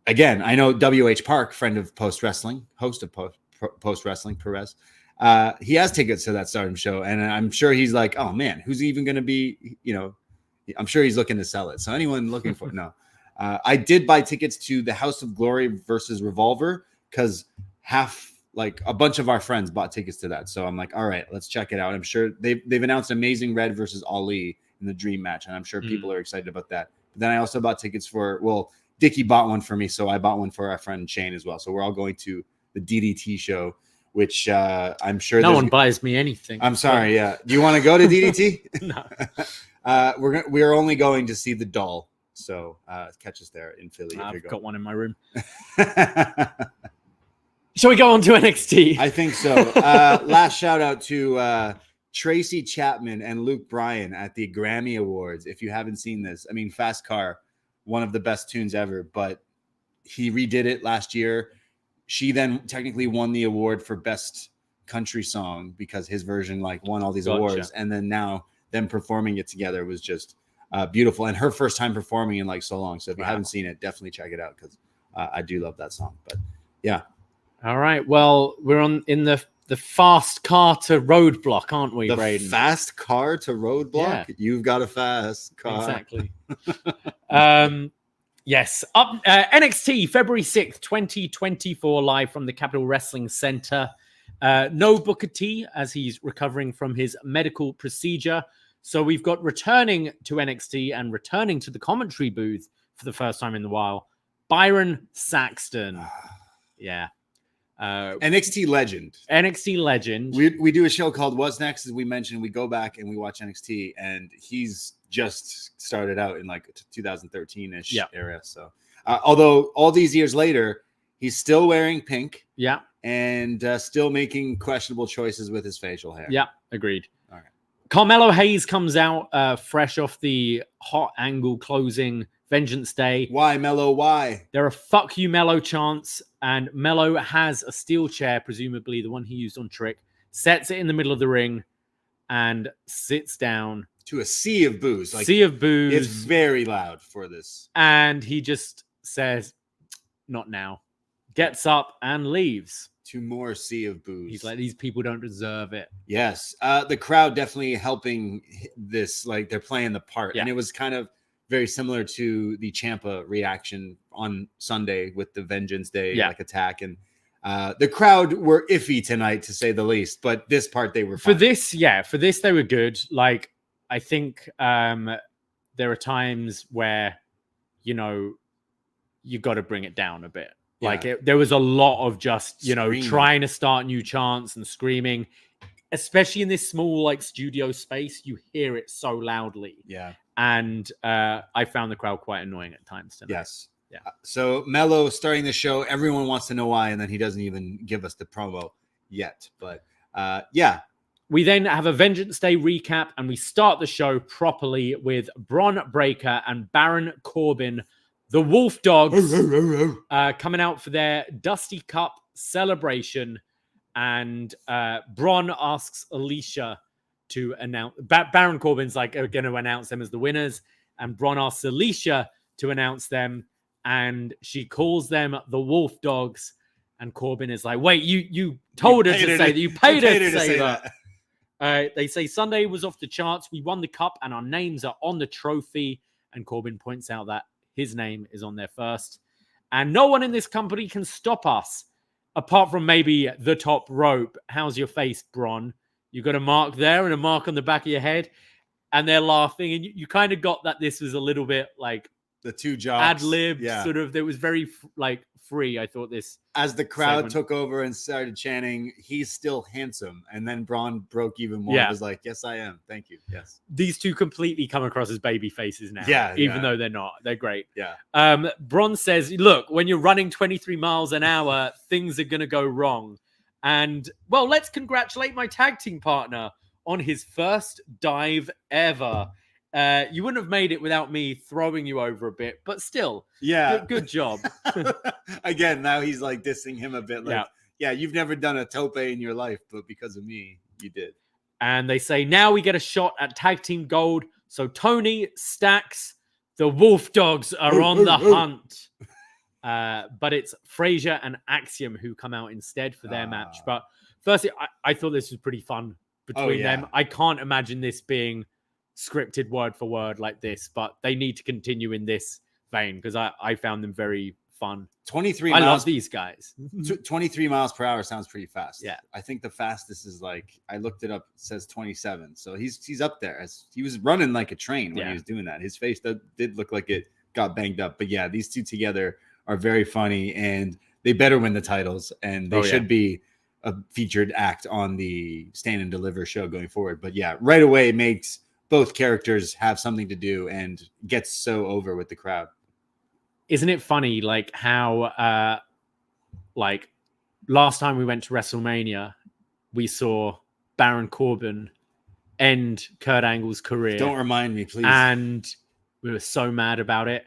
again, I know WH Park, friend of Post Wrestling, host of Post Wrestling, Perez, he has tickets to that Stardom show. And I'm sure he's like, oh man, who's even going to be, you know, I'm sure he's looking to sell it. So anyone looking for it, no. I did buy tickets to the House of Glory versus Revolver because like a bunch of our friends bought tickets to that. So I'm like, all right, let's check it out. I'm sure they've announced Amazing Red versus Ali in the dream match, and I'm sure people are excited about that. But then I also bought tickets Dickie bought one for me, so I bought one for our friend Shane as well. So we're all going to the DDT show, which I'm sure no one buys me anything. I'm sorry. Yeah, do you want to go to DDT? No. We're only going to see the doll. So catch us there in Philly. I've got one in my room. Shall we go on to NXT? I think so. Last shout out to Tracy Chapman and Luke Bryan at the Grammy Awards. If you haven't seen this, I mean, Fast Car, one of the best tunes ever, but he redid it last year. She then technically won the award for best country song because his version like won all these awards. And then now them performing it together was just beautiful. And her first time performing in like so long. So if you haven't seen it, definitely check it out because I do love that song. But yeah. All right. Well, we're in the fast car to roadblock, aren't we, Braden? Fast car to roadblock? Yeah. You've got a fast car. Exactly. Yes. Up NXT, February 6th, 2024, live from the Capitol Wrestling Center. No Booker T, as he's recovering from his medical procedure. So we've got returning to NXT and returning to the commentary booth for the first time in a while, Byron Saxton. Yeah. NXT legend. NXT legend. We do a show called What's Next, as we mentioned. We go back and we watch NXT, and he's just started out in like 2013-ish era. So, although all these years later, he's still wearing pink. Yeah. And still making questionable choices with his facial hair. Yeah, agreed. All right. Carmelo Hayes comes out fresh off the hot angle closing Vengeance Day. Why, Melo? Why? There are fuck you, Melo chants, and Melo has a steel chair, presumably the one he used on Trick, sets it in the middle of the ring, and sits down. To a sea of boos. Sea of boos. It's very loud for this. And he just says, not now. Gets up and leaves. To more sea of boos. He's like, these people don't deserve it. Yes. The crowd definitely helping this. Like, they're playing the part. Yeah. And it was kind of very similar to the Ciampa reaction on Sunday with the Vengeance Day attack. And the crowd were iffy tonight, to say the least. But this part, they were fine. For this, they were good. Like, I think there are times where, you know, you got to bring it down a bit. Like there was a lot of just, you know, trying to start new chants and screaming, especially in this small like studio space. You hear it so loudly. Yeah. And I found the crowd quite annoying at times tonight. Yes. Yeah. So Melo starting the show, everyone wants to know why, and then he doesn't even give us the promo yet. But We then have a Vengeance Day recap, and we start the show properly with Bron Breakker and Baron Corbin, the Wolf Dogs, coming out for their Dusty Cup celebration. And Bron asks Alicia to announce. Baron Corbin's like going to announce them as the winners, and Bron asks Alicia to announce them, and she calls them the Wolf Dogs. And Corbin is like, "Wait, you told her to say that. You paid her to say that." They say Sunday was off the charts. We won the cup, and our names are on the trophy. And Corbin points out that his name is on there first, and no one in this company can stop us. Apart from maybe the top rope. How's your face, Bron? You got a mark there and a mark on the back of your head. And they're laughing. And you kind of got that this was a little bit like the two jobs. Ad-lib, sort of. It was very free, I thought, this. As the crowd segment took over and started chanting, "He's still handsome." And then Bron broke even more. Yeah. It was like, "Yes, I am. Thank you." Yes. These two completely come across as baby faces now. Yeah. Even though they're not. They're great. Yeah. Bron says, look, when you're running 23 miles an hour, things are going to go wrong. And, well, let's congratulate my tag team partner on his first dive ever. You wouldn't have made it without me throwing you over a bit, but still, good job. Again, now he's like dissing him a bit. Like, yeah, you've never done a tope in your life, but because of me, you did. And they say, now we get a shot at tag team gold. So Tony, Stax, the Wolf Dogs are on the hunt. But it's Frazer and Axiom who come out instead for their match. But firstly, I thought this was pretty fun between them. I can't imagine this being scripted word for word like this, but they need to continue in this vein because I found them very fun. 23 I miles. love these guys. 23 miles per hour sounds pretty fast. Yeah. I think the fastest is like, I looked it up, it says 27. So he's up there. He was running like a train when he was doing that. His face did look like it got banged up. But yeah, these two together are very funny, and they better win the titles, and they should be a featured act on the Stand and Deliver show going forward. But yeah, right away it makes both characters have something to do and gets so over with the crowd. Isn't it funny, like how, like last time we went to WrestleMania, we saw Baron Corbin end Kurt Angle's career. Don't remind me, please. And we were so mad about it.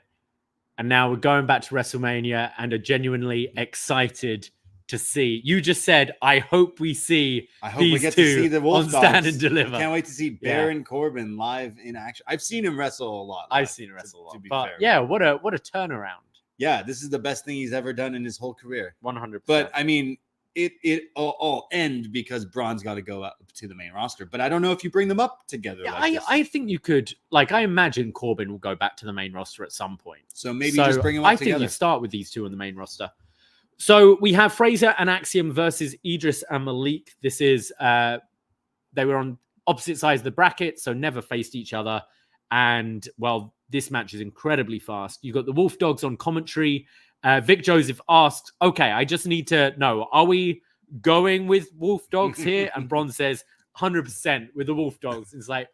And now we're going back to WrestleMania and are genuinely excited to see. You just said, I hope we see we get to see the Wolf on Dogs. Stand and Deliver. I can't wait to see Baron Corbin live in action. I've seen him wrestle a lot. I've seen him wrestle a lot. To be But fair. yeah, what a turnaround. Yeah, this is the best thing he's ever done in his whole career. 100%. But I mean, it all end because Bron's got to go up to the main roster. But I don't know if you bring them up together. Yeah, like this. I think you could, like, I imagine Corbin will go back to the main roster at some point. So maybe just bring them up together. I think you start with these two on the main roster. So we have Frazer and Axiom versus Edris and Malik. This is, they were on opposite sides of the bracket, so never faced each other. And, well, this match is incredibly fast. You've got the Wolf Dogs on commentary. Vic Joseph asks, okay, I just need to know, are we going with Wolf Dogs here? And Bron says, 100% with the Wolf Dogs. It's like,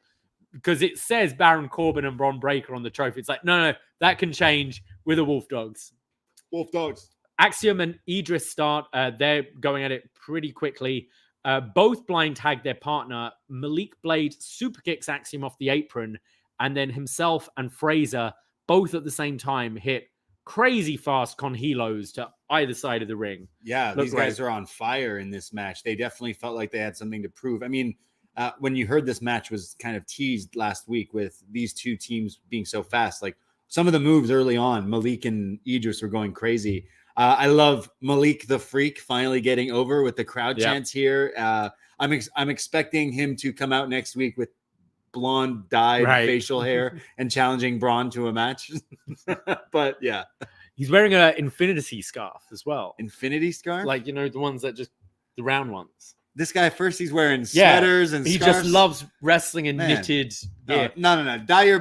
because it says Baron Corbin and Bron Breakker on the trophy. It's like, no, that can change with the Wolf Dogs. Wolf Dogs. Axiom and Edris start. They're going at it pretty quickly. Both blind tag their partner. Malik Blade super kicks Axiom off the apron. And then himself and Frazer, both at the same time, hit crazy fast conhilos to either side of the ring. Yeah, these guys are on fire in this match. They definitely felt like they had something to prove. I mean, when you heard this match was kind of teased last week with these two teams being so fast, like some of the moves early on, Malik and Edris were going crazy. I love Malik the Freak finally getting over with the crowd chants here. I'm expecting him to come out next week with blonde dyed facial hair and challenging Bron to a match. But yeah, he's wearing an infinity scarf as well. Infinity scarf, like, you know, the ones that just the round ones. This guy first, he's wearing sweaters and he scarves. just loves wrestling and knitted. No. Dye your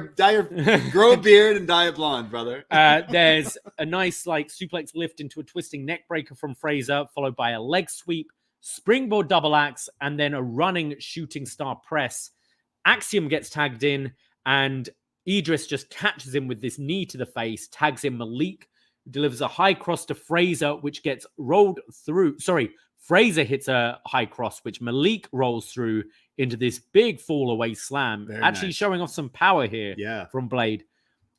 grow a beard and dye it blonde, brother. There's a nice like suplex lift into a twisting neck breaker from Frazer, followed by a leg sweep, springboard double axe, and then a running shooting star press. Axiom gets tagged in, and Edris just catches him with this knee to the face, tags in Malik, who delivers a high cross to Frazer, which gets rolled through. Sorry, Frazer hits a high cross, which Malik rolls through into this big fall away slam. Very Actually nice. showing off some power here Yeah. from Blade.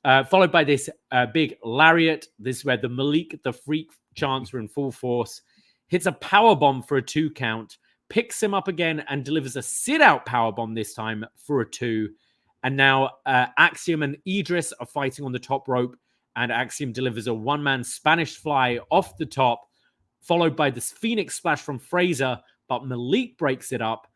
Followed by this big lariat. This is where the Malik the Freak chants were in full force. Hits a power bomb for a 2 count. Picks him up again and delivers a sit-out power bomb this time for a 2. And now Axiom and Edris are fighting on the top rope. And Axiom delivers a one-man Spanish fly off the top, followed by this Phoenix splash from Frazer. But Malik breaks it up.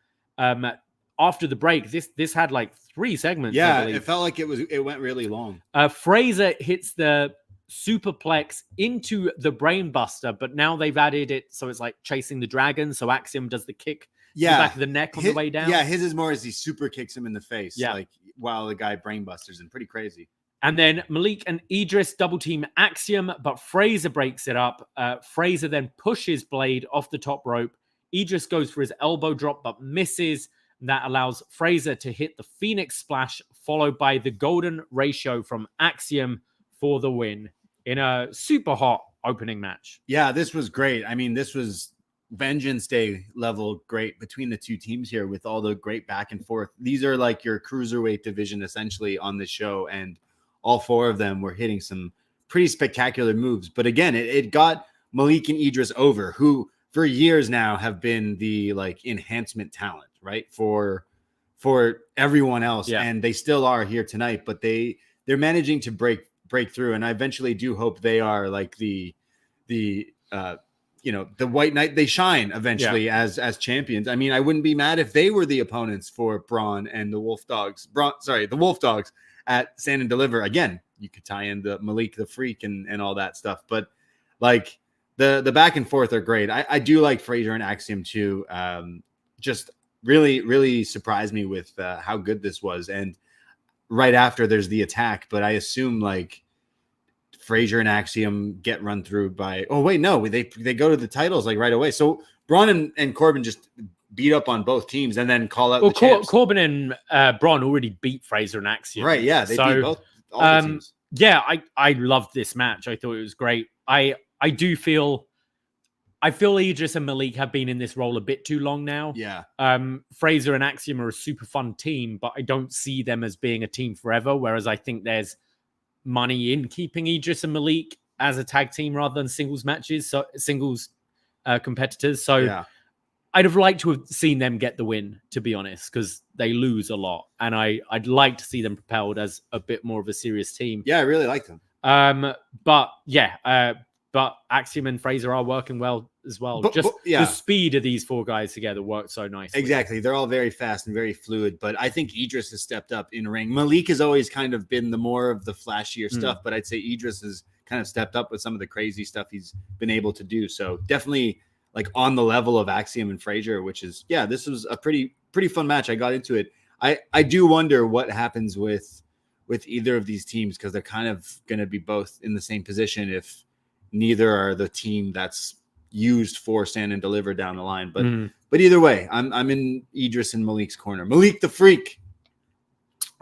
After the break, this had like 3 segments. Yeah, I believe. it felt like it went really long. Frazer hits the superplex into the brainbuster, but now they've added it so it's like chasing the dragon. So Axiom does the kick to the back of the neck on the way down. Yeah, his is more as he super kicks him in the face, Yeah. like while the guy brainbusters him. Pretty crazy. And then Malik and Edris double team Axiom, but Frazer breaks it up. Frazer then pushes Blade off the top rope. Edris goes for his elbow drop, but misses. That allows Frazer to hit the Phoenix splash, followed by the golden ratio from Axiom for the win in a super hot opening match. Yeah, this was great. I mean, this was Vengeance Day level great between the two teams here with all the great back and forth. These are like your cruiserweight division essentially on the show, and all 4 of them were hitting some pretty spectacular moves. But again, it got Malik and Edris over, who for years now have been the like enhancement talent, right? For everyone else. Yeah. And they still are here tonight, but they're managing to break through. And I eventually do hope they are like the white knight. They shine eventually as champions. I mean, I wouldn't be mad if they were the opponents for Bron and the Wolf Dogs. The Wolf Dogs at Stand and Deliver. Again, you could tie in the Malik the Freak and all that stuff. But like the back and forth are great. I do like Frazer and Axiom too. Just really, really surprised me with how good this was. And right after there's the attack, but I assume like Frazer and Axiom get run through by, they go to the titles like right away. So Bron and Corbin just beat up on both teams and then call out the champs. Corbin and Bron already beat Frazer and Axiom. Right, yeah. They beat both all the teams. Yeah, I loved this match. I thought it was great. I feel Idris and Malik have been in this role a bit too long now. Yeah. Frazer and Axiom are a super fun team, but I don't see them as being a team forever. Whereas I think there's money in keeping Idris and Malik as a tag team rather than singles matches, so singles competitors. So Yeah. I'd have liked to have seen them get the win, to be honest, because they lose a lot. And I'd like to see them propelled as a bit more of a serious team. Yeah, I really like them. But Axiom and Frazer are working well as well. But The speed of these 4 guys together works so nicely. Exactly. They're all very fast and very fluid, but I think Idris has stepped up in ring. Malik has always kind of been the more of the flashier stuff, but I'd say Idris has kind of stepped up with some of the crazy stuff he's been able to do. So definitely like on the level of Axiom and Frazer, which is, this was a pretty fun match. I got into it. I do wonder what happens with either of these teams, because they're kind of going to be both in the same position if neither are the team that's used for Stand and Deliver down the line. But either way, I'm in Idris and Malik's corner. Malik the Freak.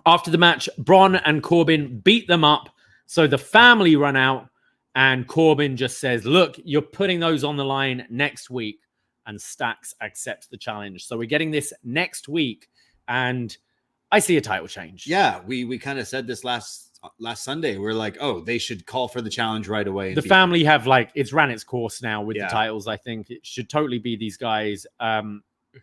After the match, Bron and Corbin beat them up. So the family run out, and Corbin just says, look, you're putting those on the line next week. And Stax accepts the challenge. So we're getting this next week, and I see a title change. Yeah, we kind of said this last Sunday. We're like, they should call for the challenge right away. The family have it's ran its course now with Yeah. the titles. I think it should totally be these guys.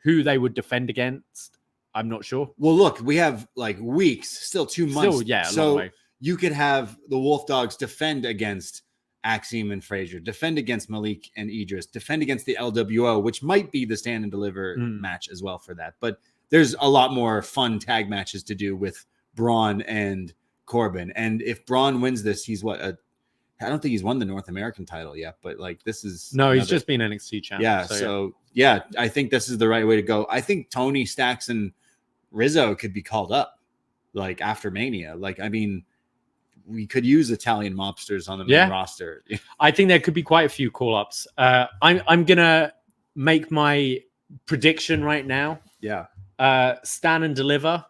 Who they would defend against, I'm not sure. Well, look, we have like weeks, still 2 months. Still, yeah, a long so way. you could have the Wolf Dogs defend against Axiom and Frazer, defend against Malik and Idris, defend against the LWO, which might be the Stand and Deliver match as well for that. But there's a lot more fun tag matches to do with Bron and Corbin. And if Bron wins this, he's I don't think he's won the North American title yet, but like this is he's just been NXT champ. Yeah. I think this is the right way to go. I think Tony, Stax, and Rizzo could be called up like after Mania. Like, I mean, we could use Italian mobsters on the main roster. I think there could be quite a few call-ups. I'm gonna make my prediction right now. Yeah. Stand and Deliver,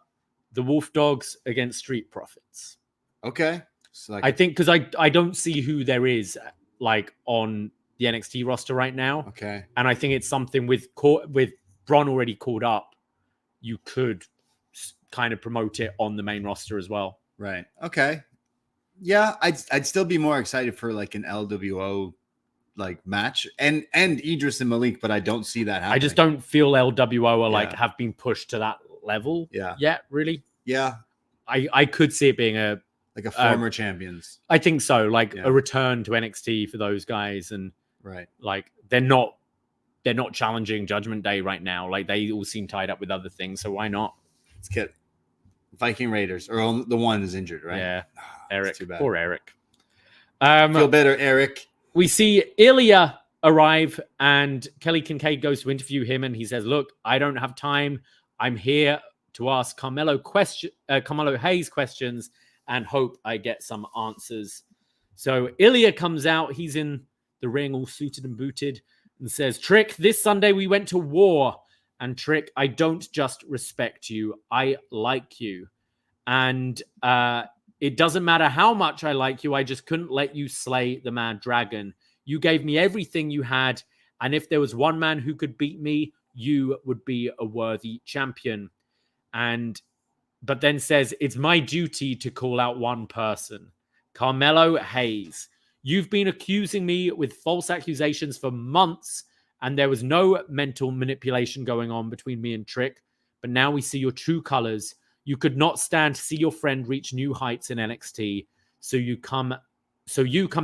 the Wolf Dogs against Street Profits. Okay. So I think because I don't see who there is like on the NXT roster right now. Okay. And I think it's something with Bron already called up. you could kind of promote it on the main roster as well. Right. Okay. Yeah, I'd still be more excited for like an LWO like match and Edris and Malik, but I don't see that happening. I just don't feel LWO are like have been pushed to that level yet, really. Yeah. I could see it being a former champions. I think so, like a return to NXT for those guys, and right, like they're not challenging Judgment Day right now. Like they all seem tied up with other things, so why not? Let's get Viking Raiders, or the one is injured, right? Yeah, Eric. Too bad. Poor Eric. Feel better, Eric. We see Ilja arrive, and Kelly Kincaid goes to interview him, and he says, "Look, I don't have time. I'm here to ask Carmelo Hayes questions and hope I get some answers." So Ilja comes out. He's in the ring, all suited and booted, and says, "Trick, this Sunday we went to war. And Trick, I don't just respect you. I like you. And it doesn't matter how much I like you. I just couldn't let you slay the Mad Dragon. You gave me everything you had. And if there was one man who could beat me, you would be a worthy champion." But then says, "It's my duty to call out one person. Carmelo Hayes. You've been accusing me with false accusations for months, and there was no mental manipulation going on between me and Trick. But now we see your true colors. You could not stand to see your friend reach new heights in NXT. So you come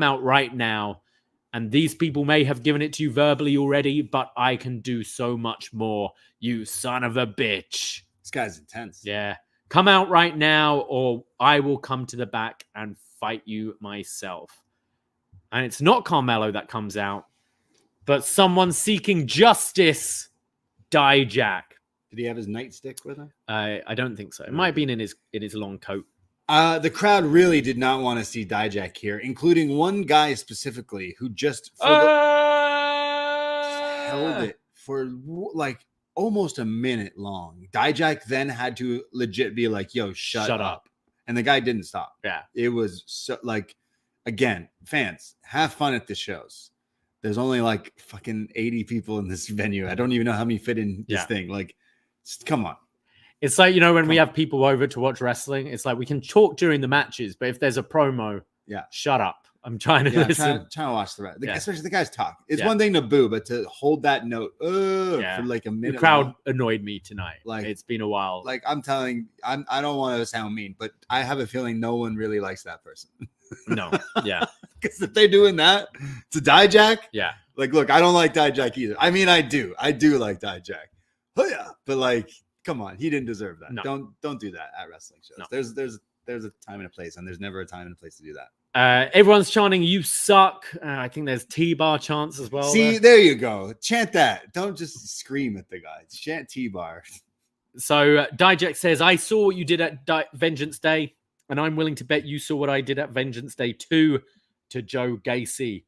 out right now. And these people may have given it to you verbally already, but I can do so much more. You son of a bitch." This guy's intense. Yeah. "Come out right now, or I will come to the back and fight you myself." And it's not Carmelo that comes out, but someone seeking justice, Dijak. Did he have his nightstick with him? I don't think so. It might have been in his long coat. The crowd really did not want to see Dijak here, including one guy specifically who just held it for like almost a minute long. Dijak then had to legit be like, "Yo, shut up." And the guy didn't stop. Yeah. It was so, like, again, fans, have fun at the shows. There's only like fucking 80 people in this venue. I don't even know how many fit in this thing. Like, just, come on. It's like, when we have people over to watch wrestling, it's like we can talk during the matches, but if there's a promo, shut up. I'm trying to listen. Trying to watch the rest. Especially the guys talk. It's one thing to boo, but to hold that note for like a minute. The crowd annoyed me tonight. Like, it's been a while. Like, I don't want to sound mean, but I have a feeling no one really likes that person. No. Yeah. Because if they're doing that to Dijak, like, look, I don't like Dijak either. I mean, I do like Dijak. Oh yeah, but like, come on, he didn't deserve that. No. Don't do that at wrestling shows. No. There's a time and a place, and there's never a time and a place to do that. Everyone's chanting, "You suck." I think there's T-bar chants as well. See, there you go. Chant that. Don't just scream at the guy. Chant T-bar. So Dijak says, "I saw what you did at Vengeance Day, and I'm willing to bet you saw what I did at Vengeance Day too," to Joe Gacy.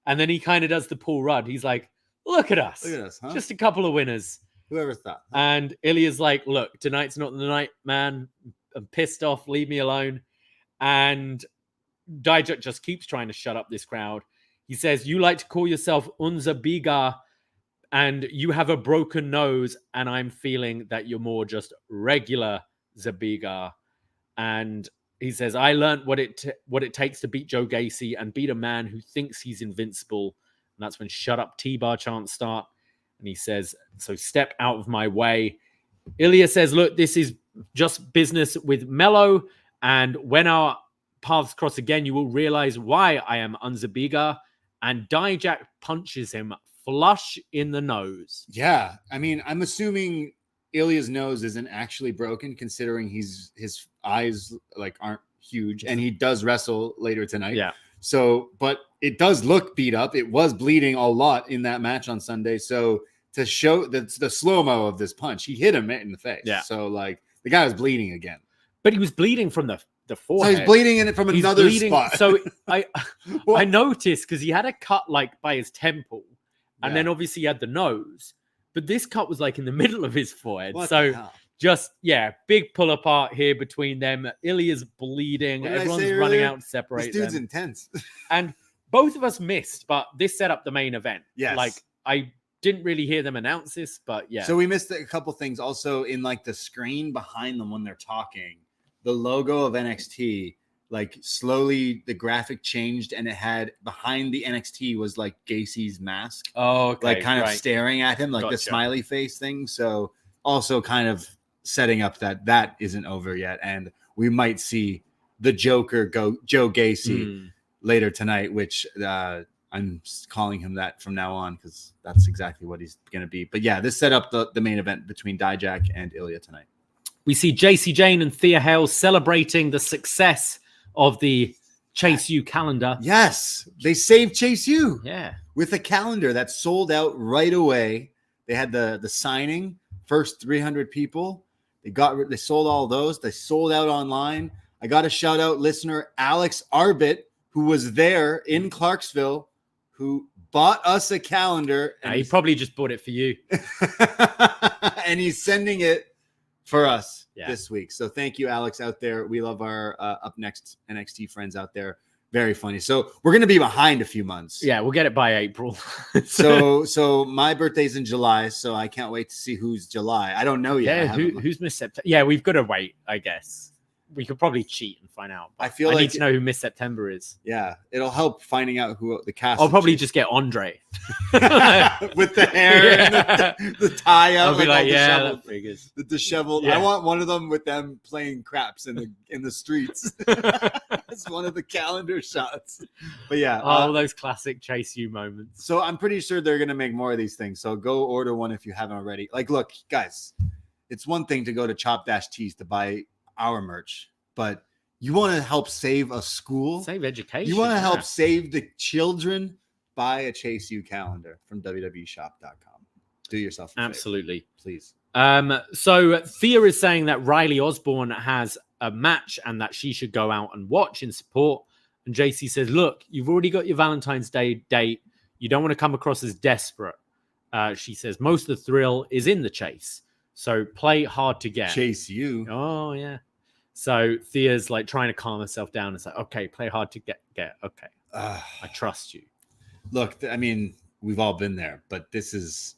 And then he kind of does the Paul Rudd. He's like, look at us. Huh? Just a couple of winners. Whoever thought. Huh? And Ilja's like, "Look, tonight's not the night, man. I'm pissed off. Leave me alone." And Dijak just keeps trying to shut up this crowd. He says, "You like to call yourself Unser Biga, and you have a broken nose, and I'm feeling that you're more just regular Zabiga." And he says, "I learned what it takes to beat Joe Gacy and beat a man who thinks he's invincible." And that's when "Shut Up T-Bar" chants start. And he says, "So step out of my way." Ilja says, "Look, this is just business with Melo, and when our paths cross again, you will realize why I am Unzabiga." And Dijak punches him flush in the nose. Yeah, I mean, I'm assuming Ilja's nose isn't actually broken, considering his eyes like aren't huge, and he does wrestle later tonight. Yeah. So, but it does look beat up. It was bleeding a lot in that match on Sunday. So to show the slow-mo of this punch, he hit him in the face. Yeah. So like the guy was bleeding again. But he was bleeding from the forehead. So he's bleeding in it from another spot. So I noticed because he had a cut like by his temple, and then obviously he had the nose. But this cut was like in the middle of his forehead. What so the hell? Just, big pull apart here between them. Ilja's bleeding. Everyone's running out to separate This dude's them. intense. And both of us missed, but this set up the main event. Yes. Like, I didn't really hear them announce this, but yeah. So we missed a couple things also in like the screen behind them when they're talking. The logo of NXT, like slowly the graphic changed, and it had behind the NXT was like Gacy's mask. Oh, okay, like kind of staring at him, like the smiley face thing. So also kind of setting up that isn't over yet, and we might see the Joker Joe Gacy later tonight, which I'm calling him that from now on because that's exactly what he's going to be. But yeah, this set up the main event between Dijak and Ilja tonight. We see JC Jane and Thea Hale celebrating the success of the Chase U calendar. Yes, they saved Chase U. Yeah. With a calendar that sold out right away. They had the signing, first 300 people. They sold all those. They sold out online. I got a shout out listener, Alex Arbit, who was there in Clarksville, who bought us a calendar. And he probably just bought it for you. And he's sending it for us this week. So thank you, Alex, out there. We love our upNXT NXT friends out there. Very funny. So we're going to be behind a few months. Yeah, we'll get it by April. so my birthday's in July, so I can't wait to see who's July. I don't know yet. Yeah, who's Miss September? Yeah, we've got to wait, I guess. We could probably cheat and find out. I need to know who Miss September is. Yeah, it'll help finding out who the cast. I'll probably just get Andre with the hair and the tie up. I'll be like, that figures. The disheveled. Yeah. I want one of them with them playing craps in the streets. It's one of the calendar shots. But yeah, all those classic Chase U moments. So I'm pretty sure they're gonna make more of these things. So go order one if you haven't already. Like, look, guys, it's one thing to go to Chop-Tees to buy our merch, but you want to help save a school, save education. You want to help save the children. Buy a Chase U calendar from www.shop.com. Do yourself a absolutely favor, please. So Thea is saying that Riley Osborne has a match and that she should go out and watch in support. And JC says, "Look, you've already got your Valentine's Day date. You don't want to come across as desperate." She says, "Most of the thrill is in the chase. So play hard to get." Chase U. Oh, yeah. So Thea's like trying to calm herself down. It's like, okay, play hard to get. Okay. I trust you. Look, I mean, we've all been there, but she's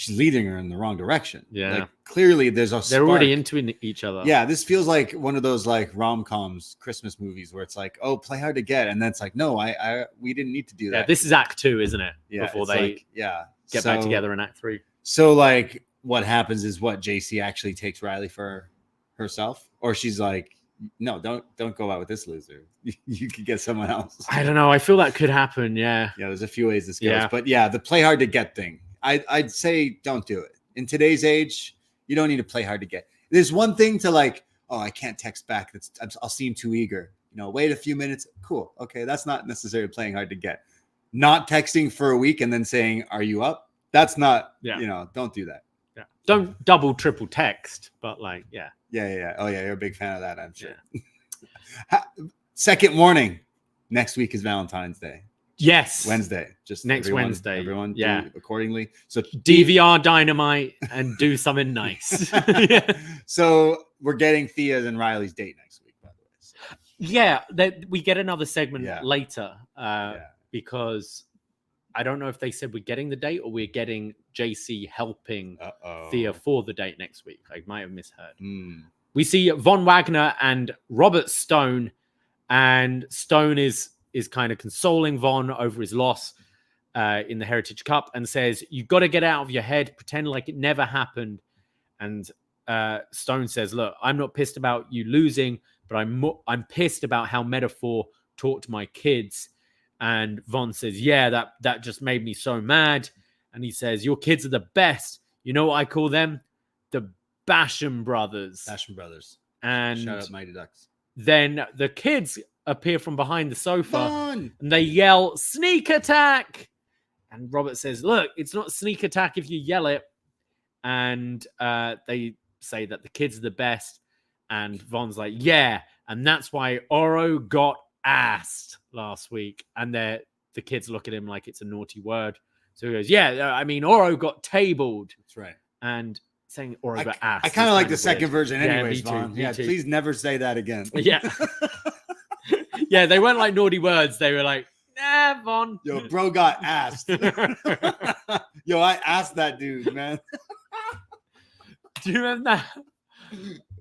leading her in the wrong direction. Yeah. Like, clearly there's a They're already into each other. Yeah. This feels like one of those like rom-coms, Christmas movies where it's like, oh, play hard to get. And then it's like, no, we didn't need to do that. Yeah. This is Act 2, isn't it? Yeah. Before they get back together in Act 3. So like, what happens is JC actually takes Riley for herself, or she's like, no, don't go out with this loser. You could get someone else. I don't know. I feel that could happen. Yeah. Yeah. There's a few ways this goes, but yeah, the play hard to get thing. I'd say don't do it in today's age. You don't need to play hard to get. There's one thing to like, oh, I can't text back. I'll seem too eager. Wait a few minutes. Cool. Okay. That's not necessarily playing hard to get. Not texting for a week and then saying, are you up? That's not, don't do that. Yeah. Don't double, triple text, but like, yeah. Yeah. Oh, yeah. You're a big fan of that, I'm sure. Yeah. Second warning. Next week is Valentine's Day. Yes. Wednesday. Just next Wednesday. Everyone do accordingly. So DVR Dynamite and do something nice. So we're getting Thea's and Riley's date next week, by the way. So. Yeah. We get another segment later because I don't know if they said we're getting the date or we're getting JC helping Thea for the date next week. I might have misheard. We see Von Wagner and Robert Stone, and Stone is kind of consoling Von over his loss in the Heritage Cup and says, you've got to get out of your head, pretend like it never happened. And Stone says, look, I'm not pissed about you losing, but I'm pissed about how Metaphor talked to my kids. And Von says, yeah, that just made me so mad. And he says, your kids are the best. You know what I call them? The Basham Brothers. Basham Brothers. And shout out Mighty Ducks. Then the kids appear from behind the sofa and they yell, sneak attack. And Robert says, look, it's not sneak attack if you yell it. And they say that the kids are the best. And Von's like, yeah. And that's why Oro got assed last week. And the kids look at him like it's a naughty word. So he goes, yeah, I mean, Oro got tabled. That's right. And saying Oro got assed. I kind of like the second version anyways, Von. Yeah, please never say that again. Yeah. Yeah, they weren't like naughty words. They were like, nah, Von. Yo, bro got asked. Yo, I asked that dude, man. Do you remember that?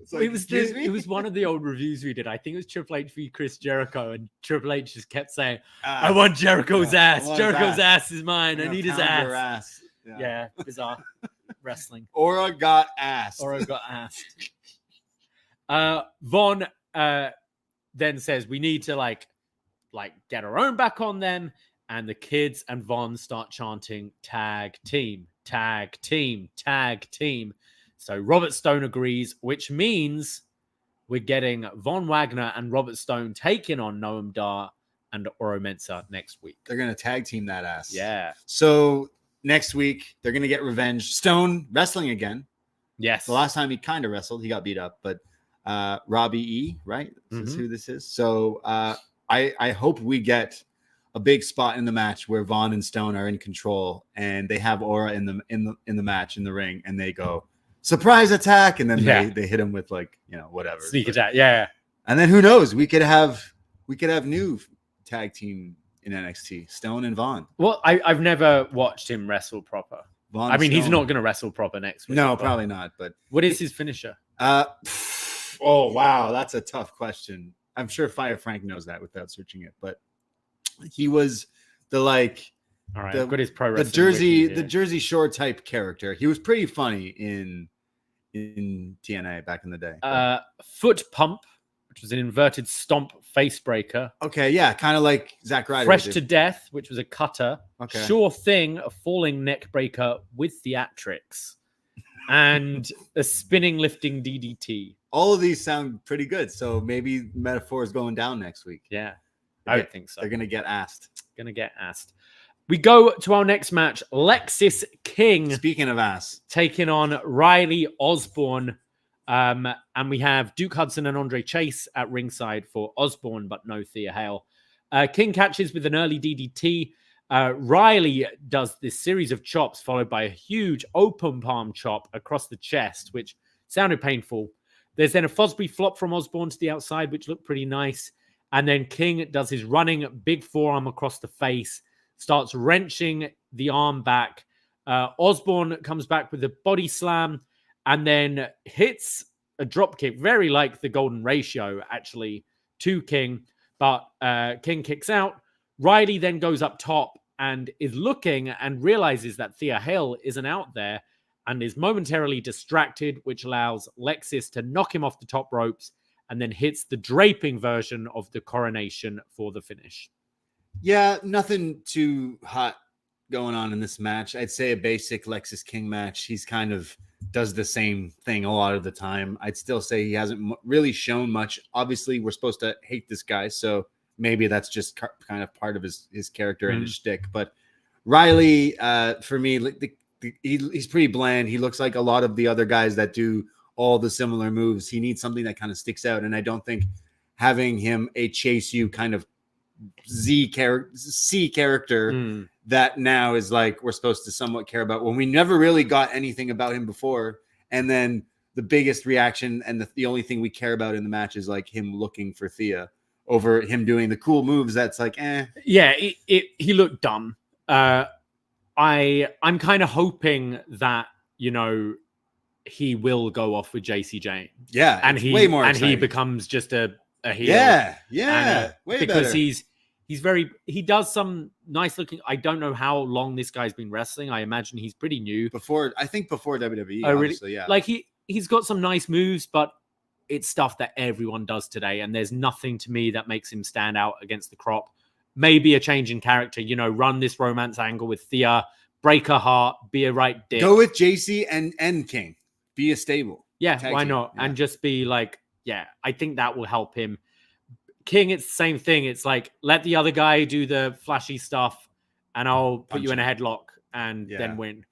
It's like, It was one of the old reviews we did. I think it was Triple H v Chris Jericho, and Triple H just kept saying, "I want Jericho's ass. Jericho's ass is mine. I need his ass." Yeah, bizarre wrestling. Aura got asked. Aura got asked. Von then says we need to like get our own back on them, and the kids and Von start chanting tag team, tag team, tag team. So Robert Stone agrees, which means we're getting Von Wagner and Robert Stone taking on Noam Dar and Oro Mensah next week. They're going to tag team that ass. Yeah. So next week, they're going to get revenge. Stone wrestling again. Yes. The last time he kind of wrestled, he got beat up, but Robbie E, right? This is who this is. So I hope we get a big spot in the match where Von and Stone are in control, and they have Aura in the match in the ring, and they go surprise attack, and then they hit him with like, you know, whatever sneak attack. Yeah. And then who knows? We could have new tag team in NXT, Stone and Von. Well, I've never watched him wrestle proper. Von I mean, Stone. he's not going to wrestle proper next week. No, probably not. But what is his finisher? Oh wow, that's a tough question. I'm sure Fire Frank knows that without searching it, but he was the like. All right, I've got his pro wrestling. The Jersey Shore type character. He was pretty funny in TNA back in the day. Foot pump, which was an inverted stomp face breaker. Okay, yeah, kind of like Zack Ryder. Fresh to death, which was a cutter. Okay. Sure thing, a falling neck breaker with theatrics, and a spinning lifting DDT. All of these sound pretty good, so maybe Metaphor is going down next week. Yeah, I would think so. They're gonna get asked. We go to our next match. Lexis King. Speaking of ass, taking on Riley Osborne. And we have Duke Hudson and Andre Chase at ringside for Osborne, but no Thea Hale. King catches with an early DDT. Riley does this series of chops followed by a huge open palm chop across the chest, which sounded painful. There's then a Fosbury flop from Osborne to the outside, which looked pretty nice. And then King does his running big forearm across the face, starts wrenching the arm back. Osborne comes back with a body slam and then hits a drop kick, very like the Golden Ratio, actually, to King. But King kicks out. Riley then goes up top and is looking and realizes that Thea Hale isn't out there and is momentarily distracted, which allows Lexis to knock him off the top ropes and then hits the draping version of the coronation for the finish. Yeah, nothing too hot going on in this match. I'd say a basic Lexis King match. He's kind of does the same thing a lot of the time. I'd still say he hasn't really shown much. Obviously, we're supposed to hate this guy, so maybe that's just kind of part of his character and his shtick. But Riley, for me, he's pretty bland. He looks like a lot of the other guys that do all the similar moves. He needs something that kind of sticks out, and I don't think having him a chase you kind of C character that now is like we're supposed to somewhat care about when we never really got anything about him before, and then the biggest reaction and the only thing we care about in the match is like him looking for Thea over him doing the cool moves. That's like yeah, he looked dumb. I'm kind of hoping that, you know, he will go off with JC James. Yeah, and way more exciting. He becomes just a heel. Yeah, way because better. he does some nice looking. I don't know how long this guy's been wrestling. I imagine he's pretty new. Before WWE. Oh, really? Obviously, yeah. Like he's got some nice moves, but it's stuff that everyone does today, and there's nothing to me that makes him stand out against the crop. Maybe a change in character, you know, run this romance angle with Thea, break her heart, be a right dick. Go with JC and King. Be a stable. Yeah, tag why team. not? Yeah. And just be like, yeah, I think that will help him. King, it's the same thing. It's like, let the other guy do the flashy stuff and I'll put you in a headlock and then win.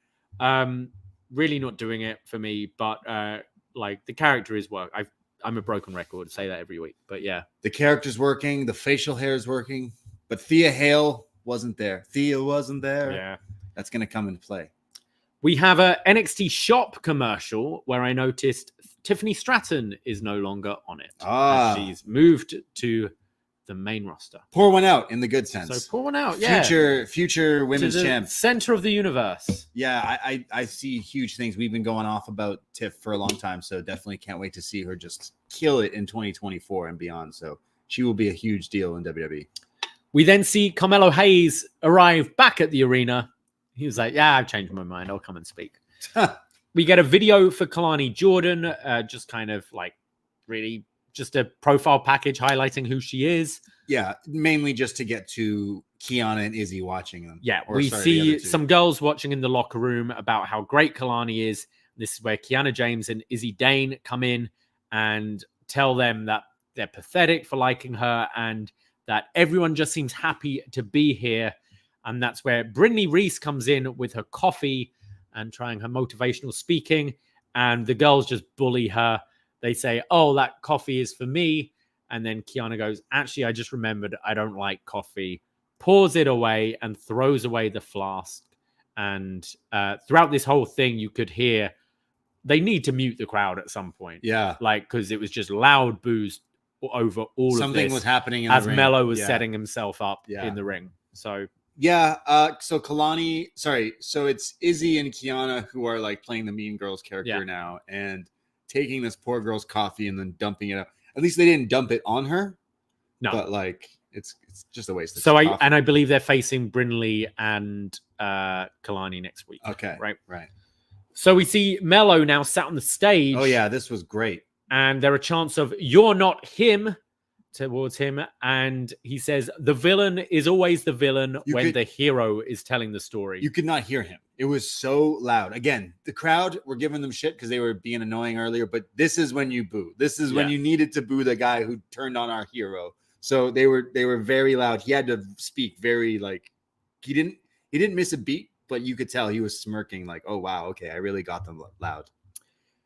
Really not doing it for me, but like the character is work. I'm a broken record, say that every week, but yeah. The character's working, the facial hair is working, but Thea Hale wasn't there. Yeah. That's going to come into play. We have a NXT shop commercial where I noticed Tiffany Stratton is no longer on it. She's moved to the main roster. Pour one out in the good sense. So pour one out, yeah. Future women's champ. Center of the universe. Yeah, I see huge things. We've been going off about Tiff for a long time, so definitely can't wait to see her just kill it in 2024 and beyond. So she will be a huge deal in WWE. We then see Carmelo Hayes arrive back at the arena. He was like, yeah, I've changed my mind. I'll come and speak. We get a video for Kalani Jordan, just kind of like really just a profile package highlighting who she is. Yeah, mainly just to get to Kiana and Izzy watching them. Yeah, we see some girls watching in the locker room about how great Kalani is. This is where Kiana James and Izzy Dane come in and tell them that they're pathetic for liking her and that everyone just seems happy to be here. And that's where Brynlee Reese comes in with her coffee and trying her motivational speaking. And the girls just bully her. They say, oh, that coffee is for me. And then Kiana goes, actually, I just remembered I don't like coffee. Pours it away and throws away the flask. And throughout this whole thing, you could hear they need to mute the crowd at some point. Yeah. Like, because it was just loud boos over all of this. Something was happening in as the ring. Melo was setting himself up in the ring. So so Kalani, so it's Izzy and Kiana who are like playing the Mean Girls character now and taking this poor girl's coffee and then dumping it out. At least they didn't dump it on her. No. But like it's just a waste of coffee. So I believe they're facing Brynlee and Kalani next week. Okay. Right. So we see Melo now sat on the stage. Oh yeah, this was great. And there are chants of "You're not him" towards him, and he says the villain is always the villain the hero is telling the story. You could not hear him. It was so loud. Again, the crowd were giving them shit because they were being annoying earlier, but this is when you boo. This is when you needed to boo the guy who turned on our hero. So they were very loud. He had to speak very like he didn't miss a beat, but you could tell he was smirking like, oh wow, okay, I really got them loud.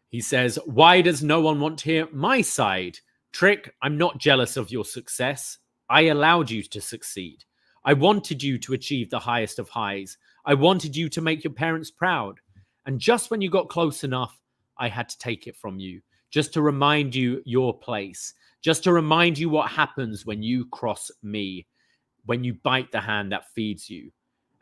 He says, why does no one want to hear my side? Trick, I'm not jealous of your success. I allowed you to succeed. I wanted you to achieve the highest of highs. I wanted you to make your parents proud. And just when you got close enough, I had to take it from you. Just to remind you your place. Just to remind you what happens when you cross me. When you bite the hand that feeds you.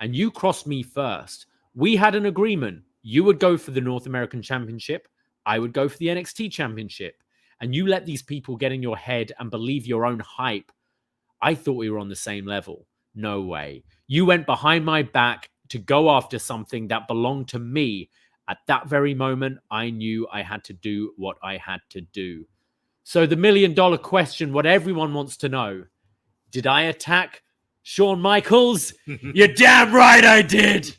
And you crossed me first. We had an agreement. You would go for the North American Championship. I would go for the NXT Championship. And you let these people get in your head and believe your own hype. I thought we were on the same level. No way. You went behind my back to go after something that belonged to me. At that very moment, I knew I had to do what I had to do. So the $1 million question, what everyone wants to know, did I attack Shawn Michaels? You're damn right I did.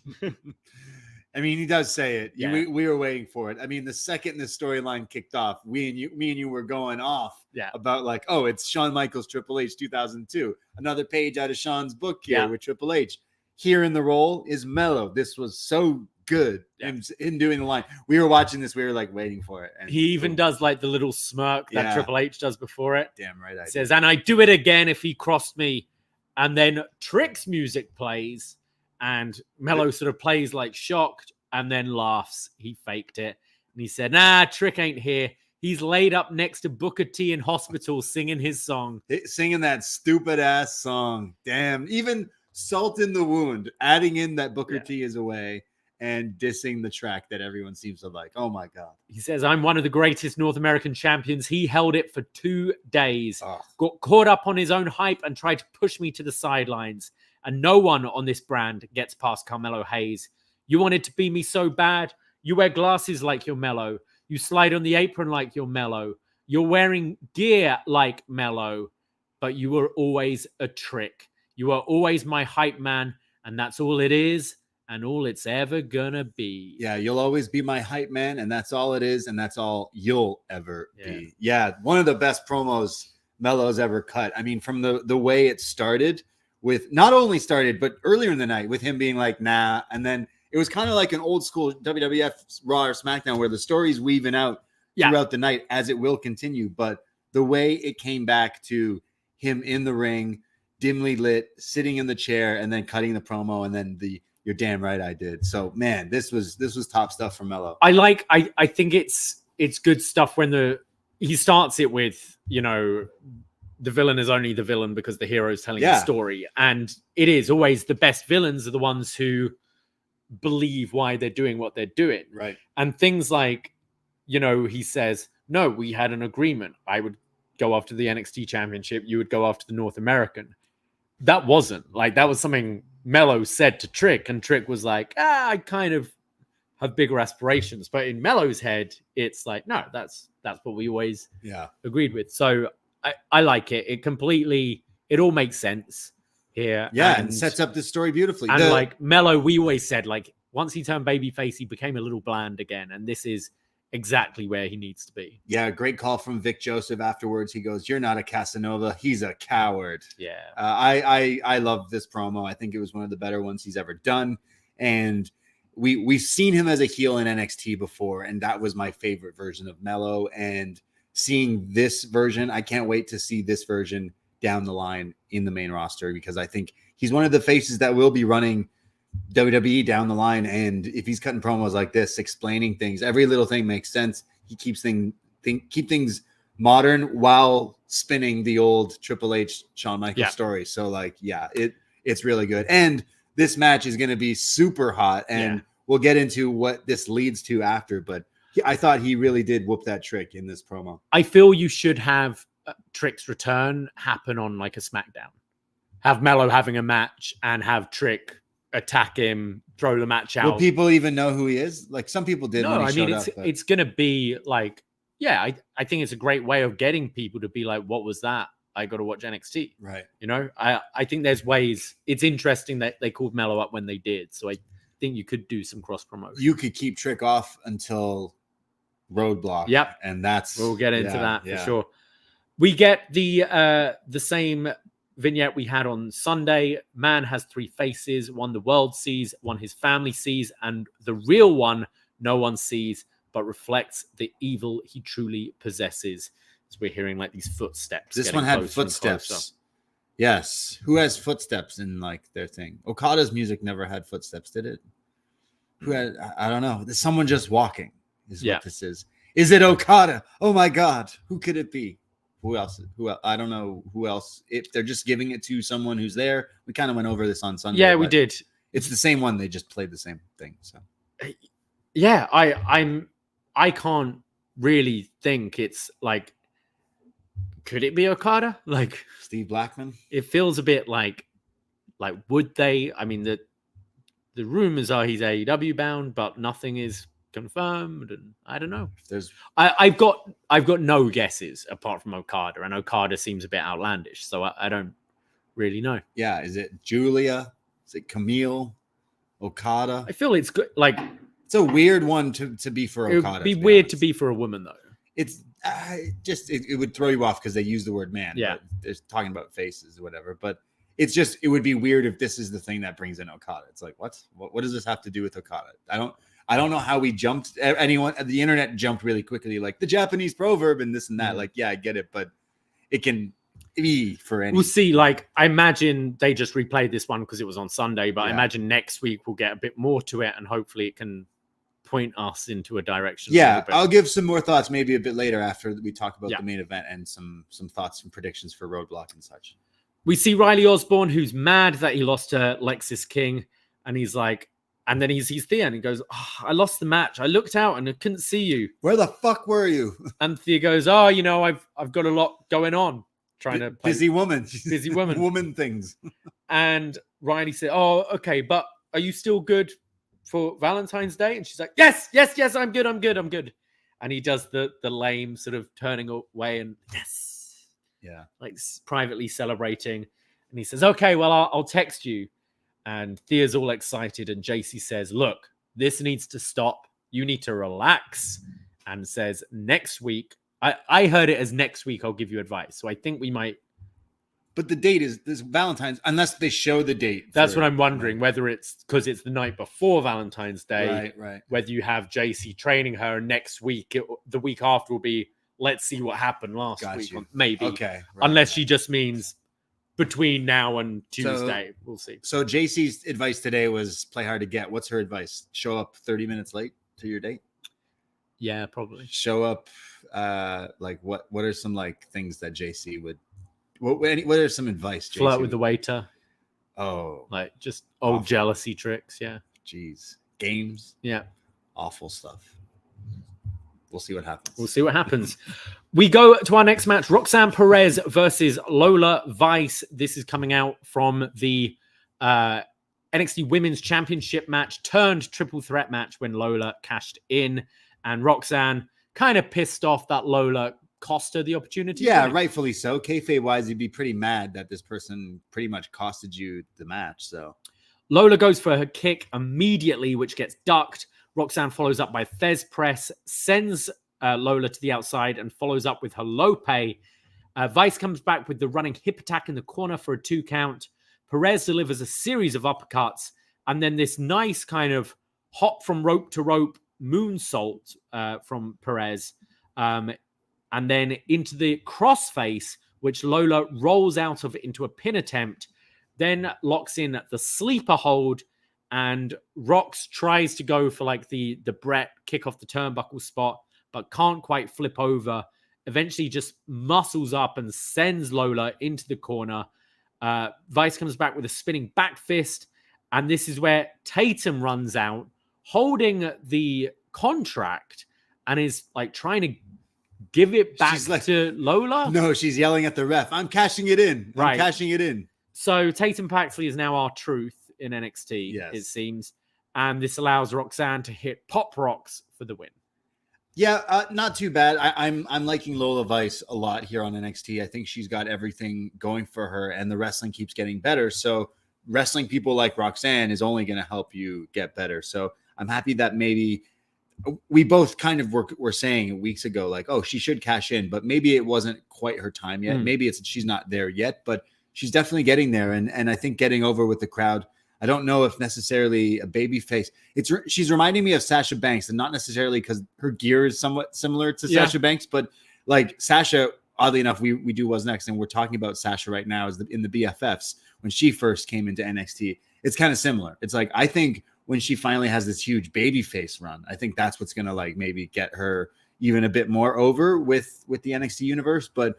I mean, he does say it. Yeah. We were waiting for it. I mean, the second this storyline kicked off, me and you were going off about like, oh, it's Shawn Michaels, Triple H 2002. Another page out of Shawn's book here with Triple H. Here in the role is Melo. This was so good. In doing the line. We were watching this. We were like waiting for it. And he even does like the little smirk that Triple H does before it. Damn right. I says, and I do it again if he crossed me. And then Trick's music plays. And Melo sort of plays like shocked and then laughs. He faked it. And he said, nah, Trick ain't here. He's laid up next to Booker T in hospital singing his song. Singing that stupid ass song. Damn. Even salt in the wound. Adding in that Booker T is away and dissing the track that everyone seems to like. Oh my God. He says, I'm one of the greatest North American champions. He held it for 2 days. Got caught up on his own hype and tried to push me to the sidelines. And no one on this brand gets past Carmelo Hayes. You wanted to be me so bad. You wear glasses like you're Melo. You slide on the apron like you're Melo. You're wearing gear like Melo. But you were always a trick. You are always my hype man. And that's all it is. And all it's ever gonna be. Yeah, you'll always be my hype man. And that's all it is. And that's all you'll ever be. Yeah, one of the best promos Melo's ever cut. I mean, from the way it started. With not only started, but earlier in the night with him being like, nah. And then it was kind of like an old school WWF Raw or SmackDown where the story's weaving out throughout the night as it will continue. But the way it came back to him in the ring, dimly lit, sitting in the chair, and then cutting the promo, and then you're damn right I did. So man, this was top stuff from Melo. I think it's good stuff when he starts it with, the villain is only the villain because the hero is telling the Yeah. story. And it is always the best villains are the ones who believe why they're doing what they're doing. Right. And things like, he says, no, we had an agreement. I would go after the NXT championship. You would go after the North American. That wasn't like, that was something Melo said to Trick. And Trick was like, I kind of have bigger aspirations. But in Melo's head, it's like, no, that's what we always agreed with. So I like it. It all makes sense here. Yeah, and sets up the story beautifully. And like Melo, we always said, like, once he turned babyface, he became a little bland again. And this is exactly where he needs to be. Yeah, great call from Vic Joseph afterwards. He goes, "You're not a Casanova. He's a coward." Yeah. I love this promo. I think it was one of the better ones he's ever done. And we've seen him as a heel in NXT before, and that was my favorite version of Melo. And seeing this version, I can't wait to see this version down the line in the main roster, because I think he's one of the faces that will be running WWE down the line. And if he's cutting promos like this, explaining things, every little thing makes sense. He keeps keep things modern while spinning the old Triple H Shawn Michaels story. So like, it's really good. And this match is going to be super hot, and we'll get into what this leads to after. But I thought he really did whoop that Trick in this promo. I feel you should have Trick's return happen on like a SmackDown. Have Melo having a match and have Trick attack him, throw the match out. Will people even know who he is? Like some people did. No, when he showed up, it's going to be like, I think it's a great way of getting people to be like, what was that? I got to watch NXT. Right. I think there's ways. It's interesting that they called Melo up when they did. So I think you could do some cross promotion. You could keep Trick off until Roadblock. Yep. And we'll get into that for sure. We get the same vignette we had on Sunday. Man has 3 faces. One the world sees, one his family sees, and the real one no one sees, but reflects the evil he truly possesses. As we're hearing like these footsteps. This one had footsteps. Yes. Who has footsteps in like their thing? Okada's music never had footsteps, did it? Who had? I don't know. There's someone just walking. Is what this is. Is it Okada? Oh my God. Who could it be? Who else? I don't know who else. If they're just giving it to someone who's there. We kind of went over this on Sunday. Yeah, we did. It's the same one. They just played the same thing. So yeah, I can't really think it's like, could it be Okada? Like Steve Blackman? It feels a bit like would they? I mean, the rumors are he's AEW bound, but nothing is confirmed, and I don't know. I've got no guesses apart from Okada, and Okada seems a bit outlandish, so I don't really know. Yeah, is it Julia? Is it Camille? Okada? I feel it's good. Like it's a weird one to be for Okada. It would be weird to be for a woman though. It's it would throw you off because they use the word man. Yeah, they're talking about faces or whatever, but it would be weird if this is the thing that brings in Okada. It's like what does this have to do with Okada? I don't know how we jumped. The internet jumped really quickly, like the Japanese proverb and this and that. Like, yeah, I get it, but it can be for any. We'll see. Like, I imagine they just replayed this one because it was on Sunday, but I imagine next week we'll get a bit more to it, and hopefully it can point us into a direction. Yeah, I'll give some more thoughts maybe a bit later after we talk about the main event and some thoughts and predictions for Roadblock and such. We see Riley Osborne, who's mad that he lost to Lexis King, and he's like. And then he sees Thea and he goes, I lost the match. I looked out and I couldn't see you. Where the fuck were you? And Thea goes, I've got a lot going on. Trying to play busy woman. Busy woman. Woman things. And Riley said, okay, but are you still good for Valentine's Day? And she's like, yes, I'm good. And he does the lame sort of turning away and yes. Yeah. Like privately celebrating. And he says, okay, well, I'll text you. And Thea's all excited, and JC says, look, this needs to stop. You need to relax. And says, next week, I heard it as next week, I'll give you advice. So I think we might. But the date is this Valentine's, unless they show the date. That's what I'm wondering, whether it's because it's the night before Valentine's Day, right. Whether you have JC training her next week, the week after will be, let's see what happened last week. Maybe. Okay. Right. Unless she just means between now and Tuesday. We'll see. So JC's advice today was play hard to get. What's her advice? Show up 30 minutes late to your date? Yeah, probably. Show up like what are some like things that JC would What are some advice, JC? Flirt with the waiter. Oh, Like just old Awful. jealousy tricks. Yeah. jeez. Games. Yeah. Awful stuff. We'll see what happens. We'll see what happens. We go to our next match. Roxanne Perez versus Lola Vice. This is coming out from the NXT Women's Championship match turned triple threat match when Lola cashed in. And Roxanne kind of pissed off that Lola cost her the opportunity. Yeah, rightfully so. Kayfabe-wise, you'd be pretty mad that this person pretty much costed you the match. So Lola goes for her kick immediately, which gets ducked. Roxanne follows up by Fez press, sends Lola to the outside and follows up with her lope. Vice comes back with the running hip attack in the corner for a 2 count. Perez delivers a series of uppercuts and then this nice kind of hop from rope to rope moonsault from Perez. And then into the crossface, which Lola rolls out of into a pin attempt, then locks in the sleeper hold. And Rox tries to go for like the Brett kick off the turnbuckle spot, but can't quite flip over. Eventually just muscles up and sends Lola into the corner. Vice comes back with a spinning back fist. And this is where Tatum runs out, holding the contract and is like trying to give it back to Lola. no, she's yelling at the ref. I'm cashing it in. Right. Cashing it in. So Tatum Paxley is now our truth in NXT, Yes. it seems. And this allows Roxanne to hit Pop Rocks for the win. Yeah, not too bad. I'm liking Lola Vice a lot here on NXT. I think she's got everything going for her, and the wrestling keeps getting better. So wrestling people like Roxanne is only going to help you get better. So I'm happy that maybe we both kind of were saying weeks ago, like, oh, she should cash in, but maybe it wasn't quite her time yet. Maybe she's not there yet, but she's definitely getting there. And I think getting over with the crowd. I don't know if necessarily a baby face. She's reminding me of Sasha Banks, and not necessarily because her gear is somewhat similar to Sasha Banks, but like Sasha, oddly enough, we do What's Next, and we're talking about Sasha right now in the BFFs when she first came into NXT. It's kind of similar. It's like, I think when she finally has this huge baby face run, I think that's what's going to like maybe get her even a bit more over with the NXT universe. But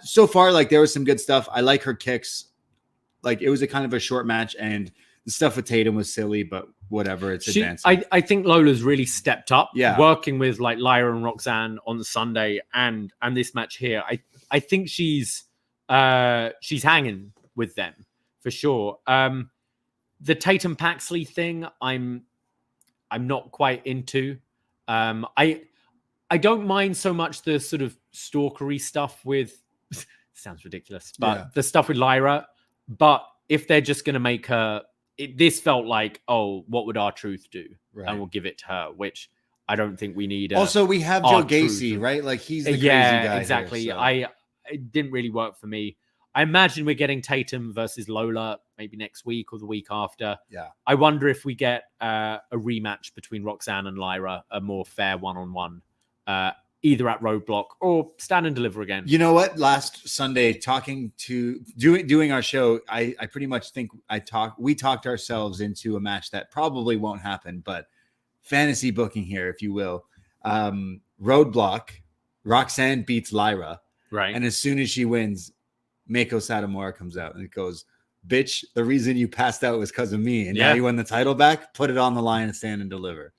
so far, like there was some good stuff. I like her kicks. Like it was a kind of a short match, and the stuff with Tatum was silly, but whatever. It's advancing. I think Lola's really stepped up. Yeah. Working with like Lyra and Roxanne on Sunday and this match here. I think she's hanging with them for sure. The Tatum Paxley thing, I'm not quite into. I don't mind so much the sort of stalkery stuff with sounds ridiculous, but the stuff with Lyra. But if they're just going to make her, this felt like, oh, what would our truth do? Right. And we'll give it to her, which I don't think we need. Also, we have Joe Gacy, right? Like he's the crazy guy. Exactly. Here, so. It didn't really work for me. I imagine we're getting Tatum versus Lola maybe next week or the week after. Yeah. I wonder if we get a rematch between Roxanne and Lyra, a more fair one-on-one, either at Roadblock or Stand and Deliver again. You know what? Last Sunday, doing our show, I pretty much think we talked ourselves into a match that probably won't happen, but fantasy booking here, if you will. Roadblock, Roxanne beats Lyra. Right. And as soon as she wins, Meiko Satomura comes out and it goes, bitch, the reason you passed out was because of me. And now you won the title back, put it on the line and Stand and Deliver.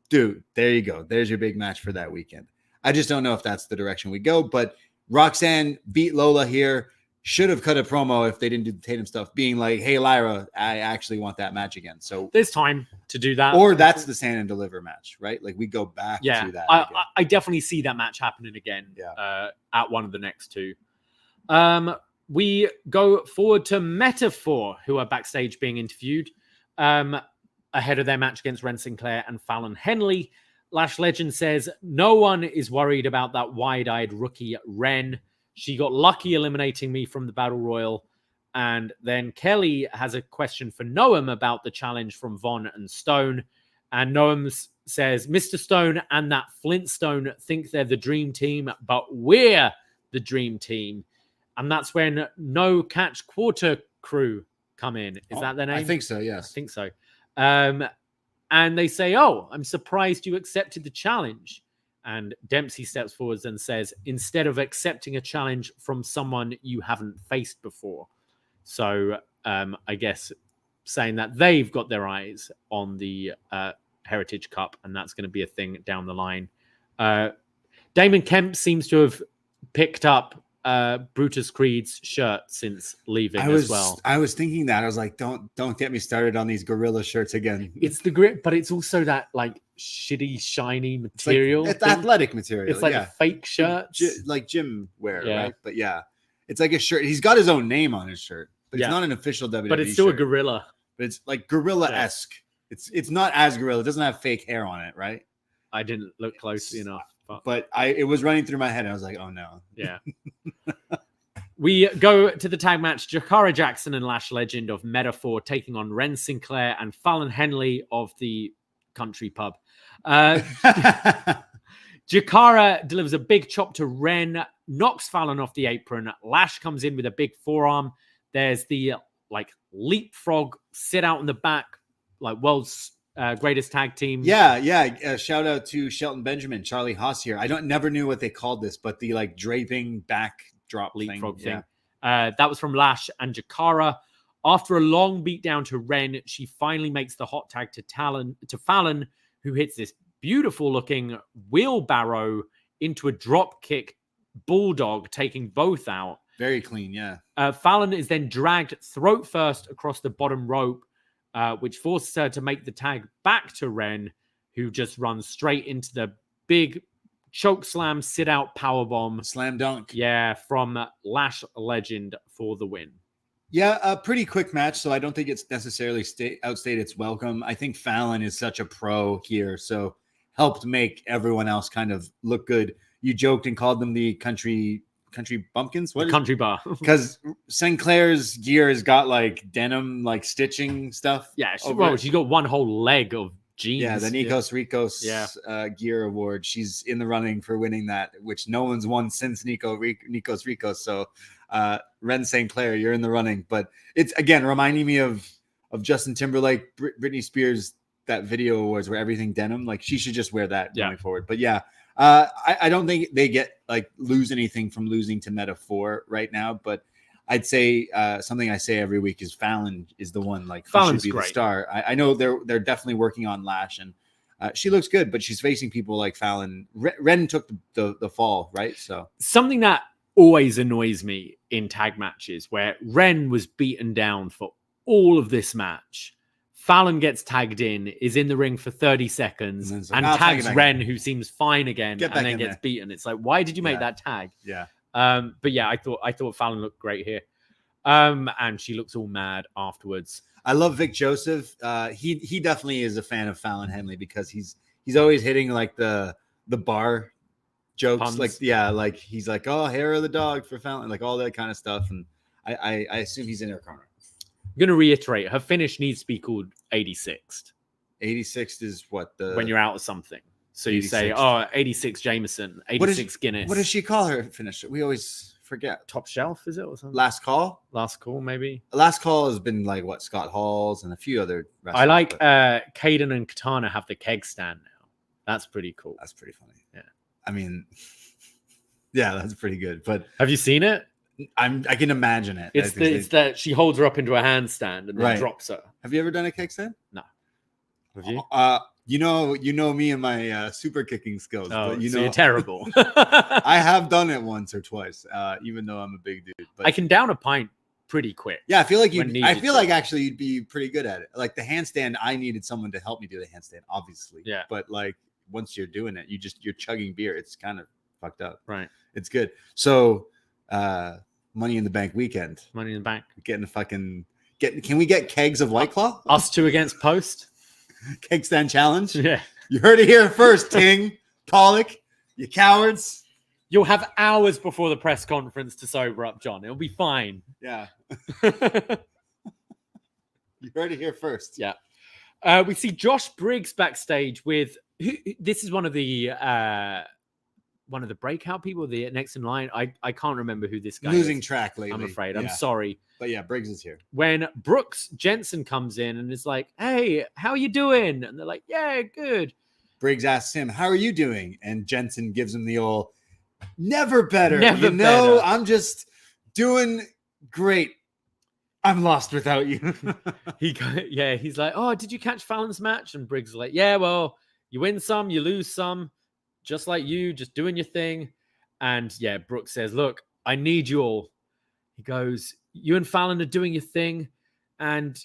Dude, there you go. There's your big match for that weekend. I just don't know if that's the direction we go, but Roxanne beat Lola here. Should have cut a promo if they didn't do the Tatum stuff, being like, hey, Lyra, I actually want that match again. So there's time to do that. Or that's the Stand and Deliver match, right? Like we go back to that. I definitely see that match happening again at one of the next two. We go forward to Metaphor, who are backstage being interviewed ahead of their match against Wren Sinclair and Fallon Henley. Lash Legend says, no one is worried about that wide-eyed rookie Wren. She got lucky eliminating me from the Battle Royal. And then Kelly has a question for Noam about the challenge from Von and Stone. And Noam says, Mr. Stone and that Flintstone think they're the dream team, but we're the dream team. And that's when No Catch Quarter Crew come in. Is that their name? I think so, yes. I think so. And they say, oh, I'm surprised you accepted the challenge. And Dempsey steps forwards and says, instead of accepting a challenge from someone you haven't faced before. So I guess saying that they've got their eyes on the Heritage Cup, and that's going to be a thing down the line. Damon Kemp seems to have picked up Brutus Creed's shirt since leaving as well. I was thinking that. I was like, don't get me started on these gorilla shirts again. It's the grip, but it's also that like shitty, shiny material. It's athletic material. It's like a fake shirt. Like gym wear, right? But yeah, it's like a shirt. He's got his own name on his shirt, but it's not an official WWE But it's still shirt. a gorilla. But it's like gorilla-esque. It's not as gorilla. It doesn't have fake hair on it, right? I didn't look closely enough. But it was running through my head. And I was like, oh no. Yeah. We go to the tag match. Jakara Jackson and Lash Legend of Metaphor taking on Wren Sinclair and Fallon Henley of the Country Pub. Jakara delivers a big chop to Wren, knocks Fallon off the apron. Lash comes in with a big forearm. There's the like leapfrog sit out in the back, like world's greatest tag team. Yeah. Shout out to Shelton Benjamin, Charlie Haas here. Never knew what they called this, but the like draping backdrop leapfrog thing. That was from Lash and Jakara. After a long beatdown to Wren, she finally makes the hot tag to Fallon, who hits this beautiful looking wheelbarrow into a drop kick bulldog, taking both out. Very clean, yeah. Fallon is then dragged throat first across the bottom rope, which forces her to make the tag back to Wren, who just runs straight into the big choke slam, sit out powerbomb. Slam dunk. Yeah, from Lash Legend for the win. Yeah, a pretty quick match, so I don't think it's necessarily outstayed its welcome. I think Fallon is such a pro here, so helped make everyone else kind of look good. You joked and called them the country bumpkins. What? Country bar. Because Sinclair's gear has got like denim, like stitching stuff. Yeah, she's got one whole leg of jeans. Yeah, the Nikos Ricos gear award. She's in the running for winning that, which no one's won since Nikos Ricos. So Wren Sinclair, you're in the running. But it's again reminding me of Justin Timberlake, Britney Spears, that video awards where everything denim. Like she should just wear that going forward. But yeah. I don't think they lose anything from losing to Metaphor right now, but I'd say something I say every week is Fallon is the one Fallon's should be great. The star. I know they're definitely working on Lash and she looks good, but she's facing people like Fallon. Wren took the fall, right? So something that always annoys me in tag matches where Wren was beaten down for all of this match. Fallon gets tagged in, is in the ring for 30 seconds, and tags Wren, who seems fine again, and then gets beaten. It's like, why did you make that tag? Yeah. But yeah, I thought Fallon looked great here. And she looks all mad afterwards. I love Vic Joseph. He definitely is a fan of Fallon Henley because he's always hitting like the bar jokes. Puns. Like he's like, oh, hair of the dog for Fallon, like all that kind of stuff. And I assume he's in her corner. I'm going to reiterate, her finish needs to be called 86th. 86th is what when you're out of something. So you 86th. say, oh, 86 Jameson, 86 Guinness. What does she call her finisher? We always forget. Top shelf, is it? Or something? Last call? Last call, maybe. Last call has been like what? Scott Hall's and a few other wrestlers. I like Caden and Katana have the keg stand now. That's pretty cool. That's pretty funny. Yeah. I mean, yeah, that's pretty good. But have you seen it? I can imagine it. It's that she holds her up into a handstand and then drops her. Have you ever done a kick stand? No. Have you? You know me and my super kicking skills. Oh, but so you're terrible. I have done it once or twice, even though I'm a big dude. But I can down a pint pretty quick. Yeah, I feel like actually you'd be pretty good at it. Like the handstand, I needed someone to help me do the handstand, obviously. Yeah. But like once you're doing it, you're chugging beer. It's kind of fucked up. Right. It's good. So Money in the Bank weekend. Money in the Bank. Getting a fucking can we get kegs of White Claw? Us two against Post. Keg stand challenge. Yeah. You heard it here first, Ting, Pollock, you cowards. You'll have hours before the press conference to sober up, John. It'll be fine. Yeah. You heard it here first. Yeah. We see Josh Briggs backstage with this is one of the breakout people, the next in line. I can't remember who this guy Losing is. track lately. I'm afraid. Yeah. I'm sorry. But yeah, Briggs is here. When Brooks Jensen comes in and is like, hey, how you doing? And they're like, yeah, good. Briggs asks him, "How are you doing?" And Jensen gives him the old, "Never better. Never you know, better. I'm just doing great. I'm lost without you." He's like, "Oh, did you catch Fallon's match?" And Briggs is like, "Yeah, well, you win some, you lose some, just like you, just doing your thing." And yeah, Brooks says, "Look, I need you all." He goes, "You and Fallon are doing your thing," and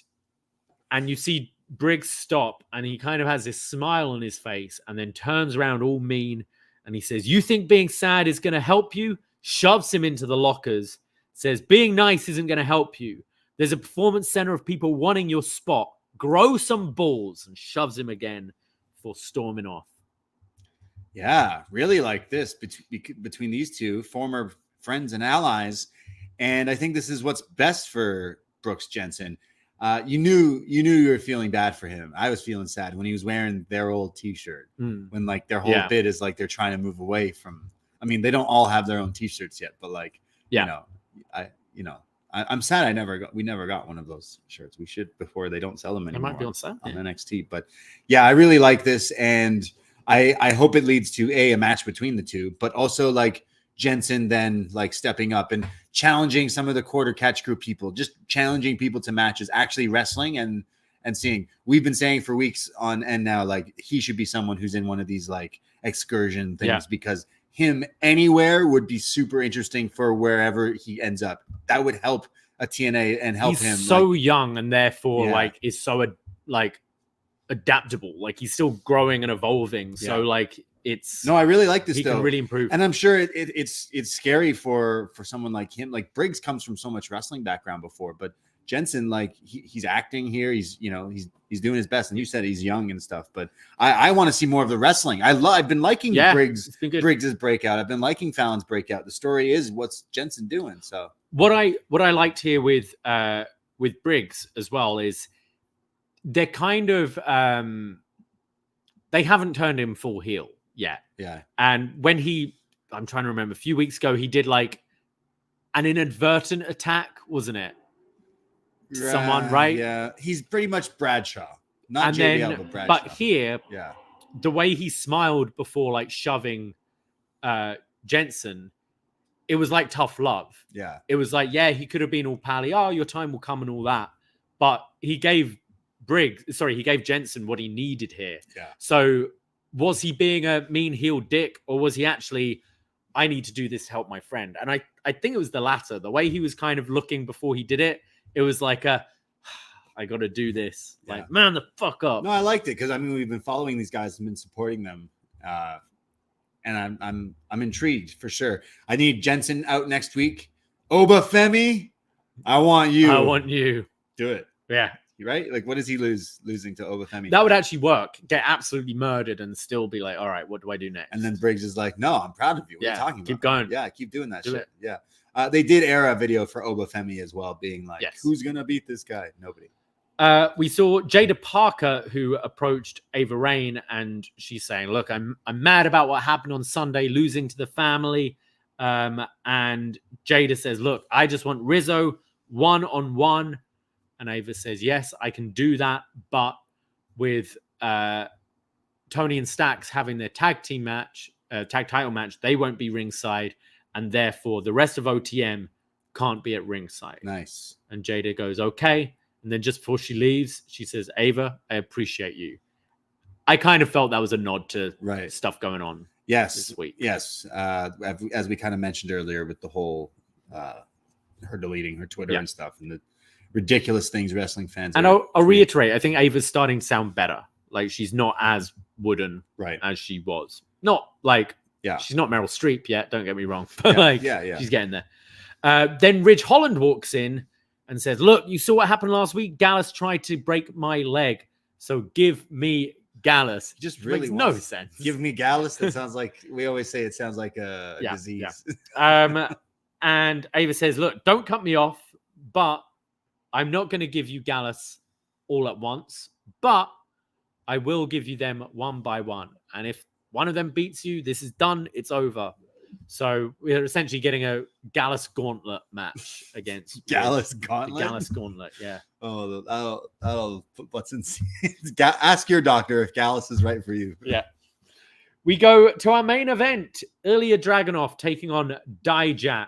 you see Briggs stop, and he kind of has this smile on his face, and then turns around all mean, and he says, "You think being sad is going to help you?" Shoves him into the lockers, says, "Being nice isn't going to help you. There's a performance center of people wanting your spot. Grow some balls," and shoves him again for storming off. Yeah, really like this between these two former friends and allies. And I think this is what's best for Brooks Jensen. You knew you were feeling bad for him. I was feeling sad when he was wearing their old t-shirt. When like their whole bit is like they're trying to move away from, I mean, they don't all have their own t-shirts yet, but like, I'm sad we never got one of those shirts. We should before they don't sell them anymore. They might be on sale on NXT. But yeah, I really like this, and I hope it leads to a match between the two, but also like Jensen then like stepping up and challenging some of the quarter catch group people, just challenging people to matches, actually wrestling and seeing. We've been saying for weeks on end now, like he should be someone who's in one of these like excursion things because him anywhere would be super interesting for wherever he ends up. That would help a TNA and help him. He's so young and therefore like is so like adaptable. Like he's still growing and evolving. So like it's I really like this. He can really improve, and I'm sure it's scary for someone like him. Like Briggs comes from so much wrestling background before, but Jensen, like he's acting here. He's he's doing his best, and you said he's young and stuff. But I want to see more of the wrestling. I've been liking Briggs's breakout. I've been liking Fallon's breakout. The story is what's Jensen doing. So what I liked here with Briggs as well is they're kind of they haven't turned him full heel yet. Yeah. And when I'm trying to remember, a few weeks ago, he did like an inadvertent attack, wasn't it? Someone, right? Yeah. He's pretty much Bradshaw. Not JBL, but Bradshaw. But here, the way he smiled before like shoving Jensen, it was like tough love. Yeah. It was like, he could have been all pally. Oh, your time will come and all that. But he gave Jensen what he needed here. Yeah. So was he being a mean heel dick, or was he actually, I need to do this to help my friend? And I think it was the latter. The way he was kind of looking before he did it, it was like I got to do this. Like, man, the fuck up. No, I liked it because I mean we've been following these guys and been supporting them, and I'm intrigued for sure. I need Jensen out next week. Obafemi, I want you. Do it. Yeah. Right? Like, what does he losing to Obafemi? That would actually work. Get absolutely murdered and still be like, all right, what do I do next? And then Briggs is like, no, I'm proud of you. What are you talking about? Keep going. Yeah, keep doing that Do shit. it. Yeah. They did air a video for Obafemi as well, being like, who's going to beat this guy? Nobody. We saw Jada Parker, who approached Ava Raine, and she's saying, look, I'm mad about what happened on Sunday, losing to the family. And Jada says, look, I just want Rizzo one-on-one. And Ava says, yes, I can do that. But with Tony and Stacks having their tag title match, they won't be ringside. And therefore, the rest of OTM can't be at ringside. Nice. And Jada goes, okay. And then just before she leaves, she says, Ava, I appreciate you. I kind of felt that was a nod to stuff going on this week. Yes. As we kind of mentioned earlier with the whole her deleting her Twitter and stuff and the ridiculous things wrestling fans. And I'll reiterate, I think Ava's starting to sound better. Like she's not as wooden as she was. Not like, she's not Meryl Streep yet, don't get me wrong. But she's getting there. Then Ridge Holland walks in and says, look, you saw what happened last week? Gallus tried to break my leg. So give me Gallus. Just really makes no sense. Give me Gallus. That sounds like, we always say it sounds like a disease. And Ava says, look, don't cut me off, but I'm not going to give you Gallus all at once, but I will give you them one by one. And if one of them beats you, this is done. It's over. So we're essentially getting a Gallus gauntlet match against Gallus gauntlet. Gallus gauntlet, yeah. Oh, that'll put butts in seats. Ask your doctor if Gallus is right for you. Yeah. We go to our main event. Ilja Dragunov taking on Dijak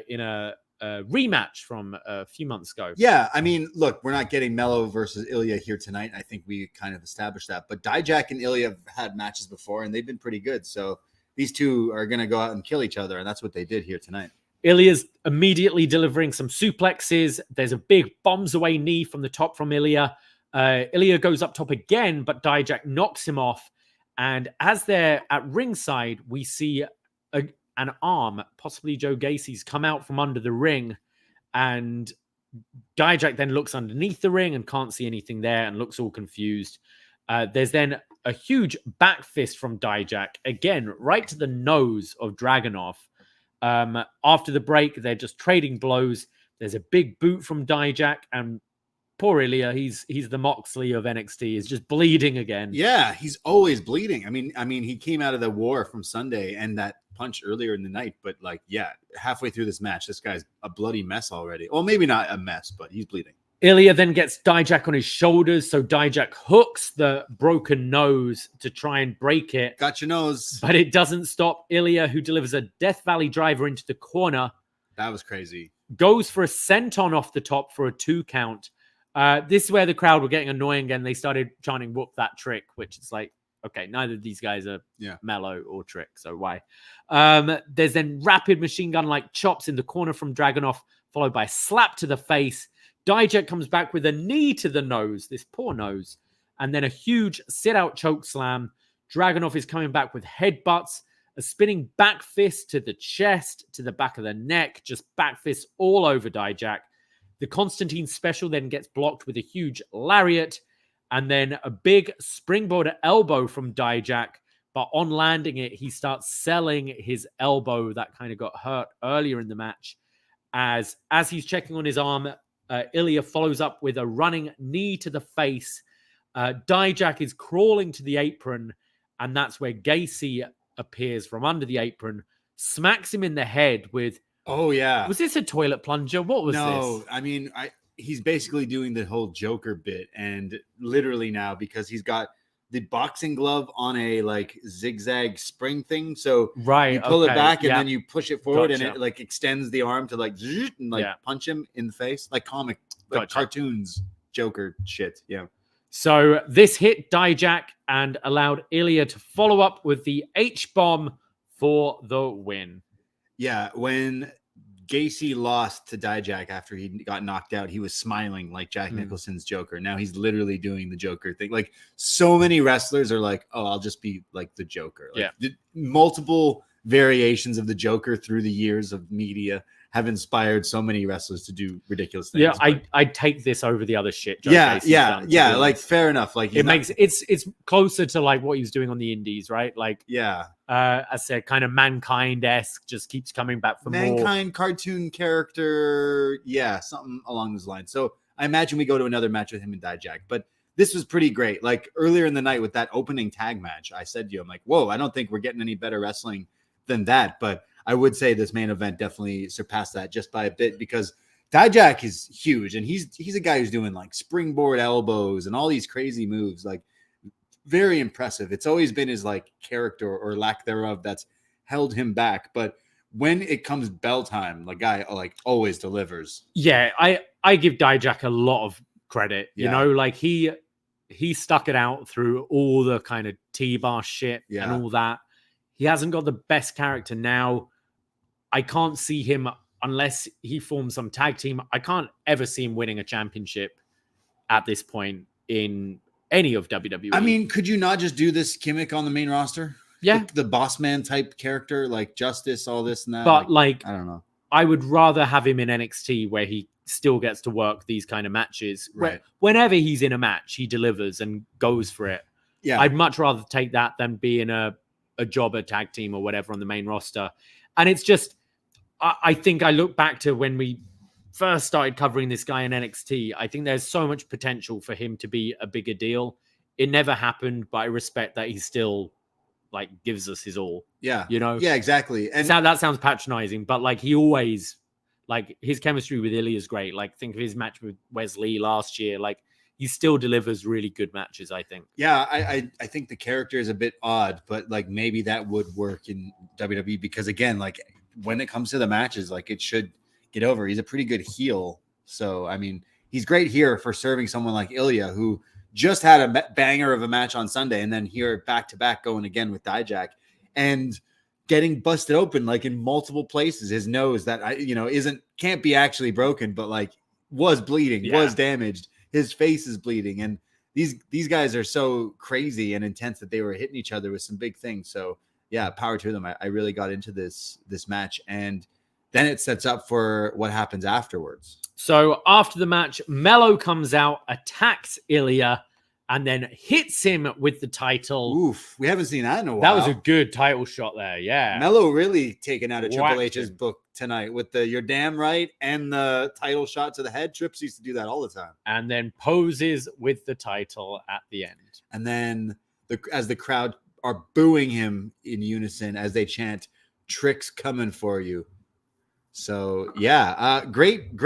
in a rematch from a few months ago. Yeah, I mean, look, we're not getting Melo versus Ilja here tonight. I think we kind of established that. But Dijak and Ilja have had matches before, and they've been pretty good. So these two are going to go out and kill each other, and that's what they did here tonight. Ilja's immediately delivering some suplexes. There's a big bombs away knee from the top from Ilja. Ilja goes up top again, but Dijak knocks him off. And as they're at ringside, we see an arm, possibly Joe Gacy's, come out from under the ring. And Dijak then looks underneath the ring and can't see anything there and looks all confused. There's then a huge back fist from Dijak, again, right to the nose of Dragunov. After the break, they're just trading blows. There's a big boot from Dijak, and poor Ilja, he's the Moxley of NXT, is just bleeding again. Yeah, he's always bleeding. I mean, he came out of the war from Sunday and that punch earlier in the night, but like, yeah, halfway through this match, this guy's a bloody mess already. Well, maybe not a mess, but he's bleeding. Ilja then gets Dijak on his shoulders, so Dijak hooks the broken nose to try and break it. Got your nose. But it doesn't stop Ilja, who delivers a Death Valley driver into the corner. That was crazy. Goes for a senton off the top for a 2 count. This is where the crowd were getting annoying and they started chanting whoop that trick, which is like, okay, neither of these guys are Mellow or Trick, so why? There's then rapid machine gun-like chops in the corner from Dragunov, followed by a slap to the face. Dijak comes back with a knee to the nose, this poor nose, and then a huge sit-out choke slam. Dragunov is coming back with headbutts, a spinning back fist to the chest, to the back of the neck, just back fists all over Dijak. The Constantine special then gets blocked with a huge lariat, and then a big springboard elbow from Dijak, but on landing it, he starts selling his elbow that kind of got hurt earlier in the match. As he's checking on his arm, Ilja follows up with a running knee to the face. Dijak is crawling to the apron, and that's where Gacy appears from under the apron, smacks him in the head with... Oh, yeah. Was this a toilet plunger? What was this? No, I mean, he's basically doing the whole Joker bit, and literally now, because he's got the boxing glove on a like zigzag spring thing. So you pull it back and then you push it forward and it like extends the arm to like, and like punch him in the face, like comic, like cartoons, Joker shit. Yeah. So this hit Dijak and allowed Ilja to follow up with the H-bomb for the win. Yeah, when Gacy lost to Dijak after he got knocked out, he was smiling like Jack Nicholson's Joker. Now he's literally doing the Joker thing. Like, so many wrestlers are like, oh, I'll just be like the Joker. Like, multiple variations of the Joker through the years of media have inspired so many wrestlers to do ridiculous things. Yeah, I'd take this over the other shit. Yeah. Like, fair enough. Like, it's closer to like what he was doing on the Indies, right? Like, yeah. As I said, kind of Mankind-esque, just keeps coming back for Mankind more. Cartoon character. Yeah, something along those lines. So I imagine we go to another match with him and Dijak. But this was pretty great. Like, earlier in the night with that opening tag match, I said to you, I'm like, whoa, I don't think we're getting any better wrestling than that. But I would say this main event definitely surpassed that just by a bit, because Dijak is huge, and he's a guy who's doing like springboard elbows and all these crazy moves, like very impressive. It's always been his like character or lack thereof that's held him back. But when it comes bell time, the guy like always delivers. Yeah, I give Dijak a lot of credit. You know, like he stuck it out through all the kind of T-bar shit and all that. He hasn't got the best character now. I can't see him, unless he forms some tag team, I can't ever see him winning a championship at this point in any of WWE. I mean, could you not just do this gimmick on the main roster? Yeah. The boss man type character, like Justice, all this and that. But like, I don't know. I would rather have him in NXT where he still gets to work these kind of matches. Right. Whenever he's in a match, he delivers and goes for it. Yeah. I'd much rather take that than be in a jobber tag team or whatever on the main roster. And it's just, I think I look back to when we first started covering this guy in NXT. I think there's so much potential for him to be a bigger deal. It never happened, but I respect that he still like gives us his all. Yeah. You know? Yeah, exactly. And that sounds patronizing, but like he always, like his chemistry with Ilja is great. Like think of his match with Wesley last year. Like he still delivers really good matches, I think. Yeah, I think the character is a bit odd, but like maybe that would work in WWE because again, like when it comes to the matches, like it should get over. He's a pretty good heel. So, I mean, he's great here for serving someone like Ilja, who just had a banger of a match on Sunday and then here back to back going again with Dijak and getting busted open like in multiple places. His nose that can't be actually broken, but like was bleeding, was damaged. His face is bleeding. And these guys are so crazy and intense that they were hitting each other with some big things. So yeah, power to them. I really got into this match, and then it sets up for what happens afterwards. So after the match, Melo comes out, attacks Ilja, and then hits him with the title. Oof, we haven't seen that in a while. That was a good title shot there, yeah. Melo really taken out of Triple H's book tonight with the "you're damn right" and the title shot to the head. Trips used to do that all the time. And then poses with the title at the end. And then as the crowd are booing him in unison as they chant, "Trick's coming for you." So yeah, great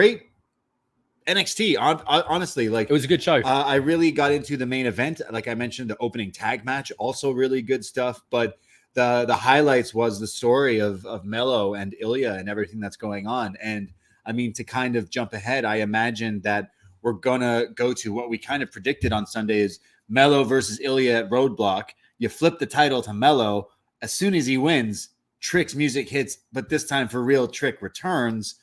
NXT. Honestly, like it was a good show. I really got into the main event. Like I mentioned, the opening tag match, also really good stuff. But the highlights was the story of Melo and Ilja and everything that's going on. And I mean, to kind of jump ahead, I imagine that we're gonna go to what we kind of predicted on Sunday is Melo versus Ilja at Roadblock. You flip the title to Melo. As soon as he wins, Trick's music hits, but this time for real, Trick returns,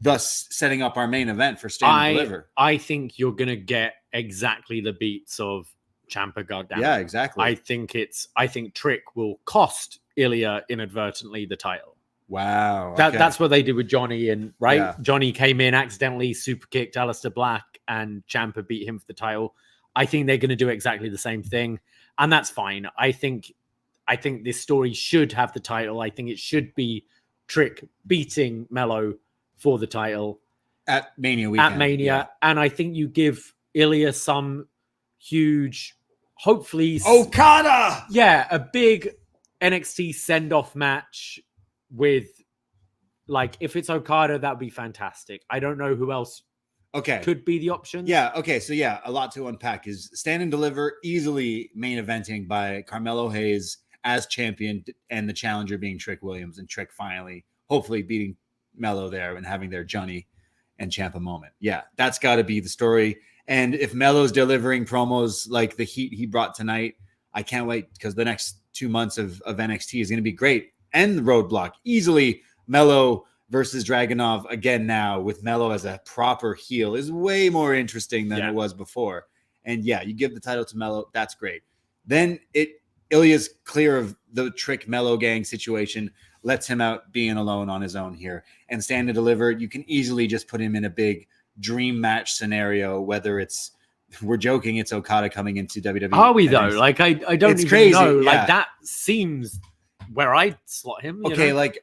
thus setting up our main event for Stand and Deliver. I think you're going to get exactly the beats of Ciampa Gargano. Yeah, exactly. I think Trick will cost Ilja inadvertently the title. Wow. That's what they did with Johnny, and right? Yeah. Johnny came in, accidentally super kicked Aleister Black, and Ciampa beat him for the title. I think they're going to do exactly the same thing, and that's fine. I think this story should have the title. I think it should be Trick beating Melo for the title at Mania weekend. And I think you give Ilja some huge, hopefully Okada. Yeah, a big NXT send-off match with, like, if it's Okada, that would be fantastic. I don't know who else could be the option. Yeah, okay, so yeah, a lot to unpack. Is Stand and Deliver easily main eventing by Carmelo Hayes as champion and the challenger being Trick Williams, and Trick finally, hopefully beating Melo there and having their Johnny and Ciampa moment. Yeah, that's got to be the story. And if Melo's delivering promos like the heat he brought tonight, I can't wait because the next 2 months of NXT is going to be great. And the Roadblock, easily Melo versus Dragunov again now with Melo as a proper heel is way more interesting than it was before. And yeah, you give the title to Melo, that's great. Then Ilja's clear of the Trick Melo gang situation, lets him out being alone on his own here. And Stand and Deliver, you can easily just put him in a big dream match scenario, whether it's, we're joking, it's Okada coming into WWE. Are we though? Like, I don't even crazy. know. Yeah. Like, that seems where I'd slot him. Okay, like,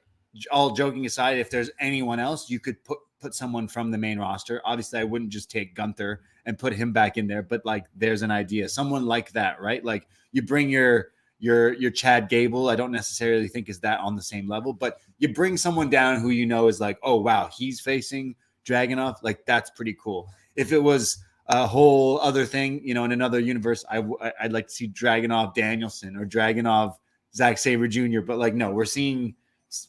all joking aside, if there's anyone else, you could put someone from the main roster. Obviously, I wouldn't just take Gunther and put him back in there, but like, there's an idea. Someone like that, right? Like, you bring your Chad Gable. I don't necessarily think is that on the same level, but you bring someone down who you know is like, oh wow, he's facing Dragunov. Like, that's pretty cool. If it was a whole other thing, in another universe, I'd like to see Dragunov Danielson or Dragunov Zack Sabre Jr. But like, no, we're seeing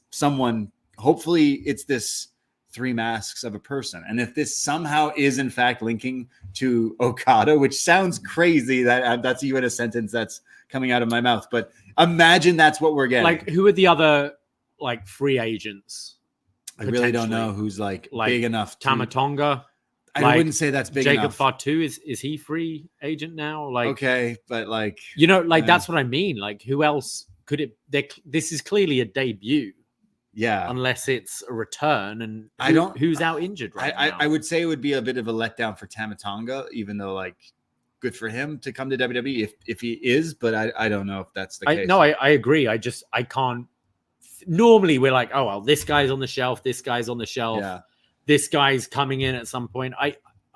someone. Hopefully, it's this three masks of a person. And if this somehow is in fact linking to Okada, which sounds crazy that that's even a sentence that's coming out of my mouth, but imagine that's what we're getting. Like, who are the other like free agents? I really don't know who's like big enough. Tama Tonga. I wouldn't say that's big Jacob enough. Fatu, is he free agent now? Like, okay, but like, that's what I mean. Like, who else could it? This is clearly a debut. Yeah, unless it's a return, and who's out injured right now? I would say it would be a bit of a letdown for Tama Tonga, even though like good for him to come to WWE if he is, but I don't know if that's the case. I agree. I can't. Normally we're like, oh well, this guy's on the shelf, this guy's on the shelf, this guy's coming in at some point.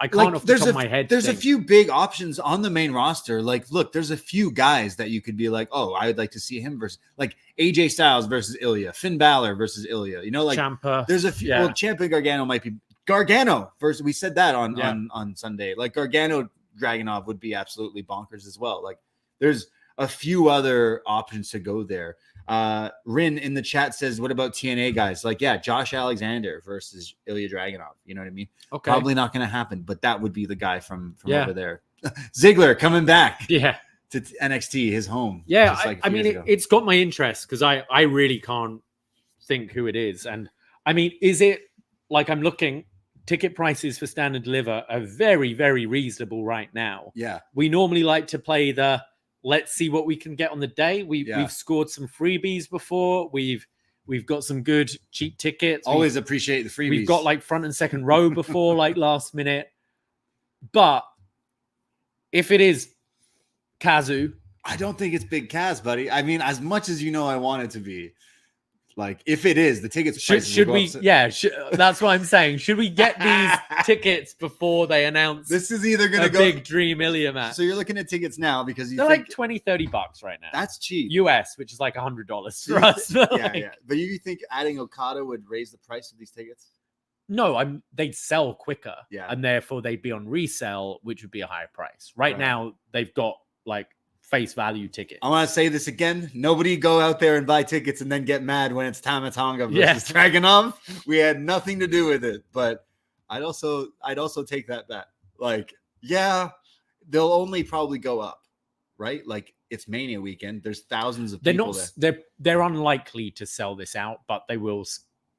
I can't off the top of my head. There's a few big options on the main roster. Like, look, there's a few guys that you could be like, oh, I would like to see him versus like AJ Styles versus Ilja, Finn Balor versus Ilja. Like Ciampa. There's a few. Well, Ciampa and Gargano might be Gargano versus. We said that on Sunday. Like Gargano Dragunov would be absolutely bonkers as well. Like there's a few other options to go there. Rin in the chat says, what about TNA guys? Like, yeah, Josh Alexander versus Ilja Dragunov. You know what I mean? Okay. Probably not going to happen, but that would be the guy from Yeah. over there. Ziggler coming back Yeah. to NXT, his home. Yeah. just like a I few mean, years ago. it's got my interest because I really can't think who it is. And I mean, is it like I'm looking, ticket prices for Stand and Deliver are very, very reasonable right now. Yeah. We normally like to play the let's see what we can get on the day. We've scored some freebies before. We've got some good cheap tickets. Always appreciate the freebies. We've got like front and second row before, like last minute. But if it is Kazu, I don't think it's Big Kaz, buddy. I mean, as much as you know I want it to be. Like, if it is, the tickets should we? That's what I'm saying. Should we get these tickets before they announce this is either going to go big Dream Ilja match? So you're looking at tickets now because they're like $20-$30 right now. That's cheap. US, which is like $100 for us. Yeah. But you think adding Okada would raise the price of these tickets? No, they'd sell quicker. Yeah. And therefore they'd be on resale, which would be a higher price. Right now, they've got like face value tickets. I want to say this again. Nobody go out there and buy tickets and then get mad when it's Tama Tonga versus Dragunov. We had nothing to do with it, but I'd also take that bet. Like, yeah, they'll only probably go up, right? Like it's Mania weekend. There's thousands of people there. They're unlikely to sell this out, but they will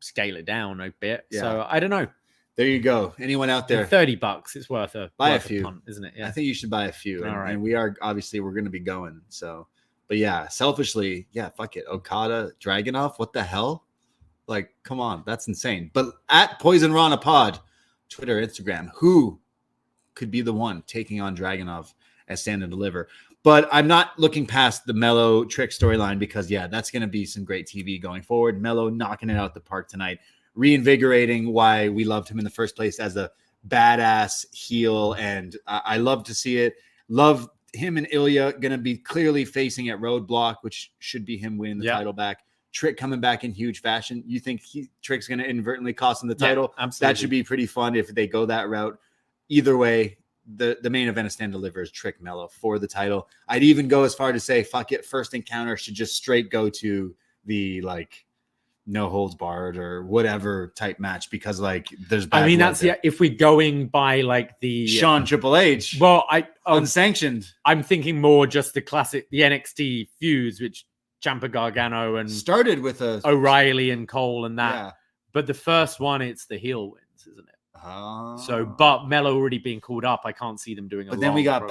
scale it down a bit. Yeah. So I don't know. There you go. Anyone out there? $30. It's worth a few, punt, isn't it? Yeah. I think you should buy a few. All right. And we're going to be going. So, but yeah, selfishly, yeah, fuck it. Okada, Dragunov, what the hell? Like, come on, that's insane. But at Poison Rana Pod, Twitter, Instagram, who could be the one taking on Dragunov as Stand and Deliver? But I'm not looking past the Melo Trick storyline because, yeah, that's going to be some great TV going forward. Melo knocking it out the park tonight. Reinvigorating why we loved him in the first place as a badass heel, and I love to see it. Love him and Ilja going to be clearly facing at Roadblock, which should be him winning the title back. Trick coming back in huge fashion. You think Trick's going to inadvertently cost him the title? Absolutely. That should be pretty fun if they go that route. Either way, the main event of Stand Deliver is Trick Melo for the title. I'd even go as far to say, fuck it, first encounter should just straight go to the like no holds barred or whatever type match because like there's bad that's if we're going by like the Shawn Triple H. Well, unsanctioned. I'm thinking more just the classic the NXT feuds, which Ciampa Gargano and started with O'Reilly and Cole and that. Yeah. But the first one, it's the heel wins, isn't it? So, but Melo already being called up, I can't see them doing a But then we got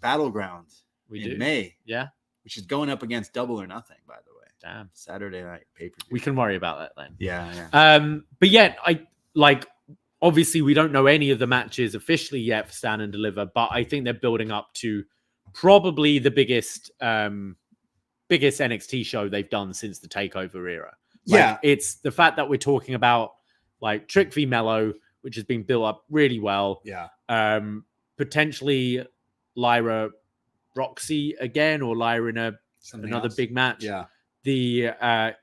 Battleground in May. Yeah. Which is going up against Double or Nothing, by the way. Damn. Saturday night pay-per-view. We can worry about that then. Yeah. But yet, obviously we don't know any of the matches officially yet for Stand and Deliver, but I think they're building up to probably the biggest NXT show they've done since the TakeOver era. It's the fact that we're talking about like Trick v Melo, which has been built up really well. Yeah. Potentially Lyra Roxy again, or Lyra in another big match. Yeah. The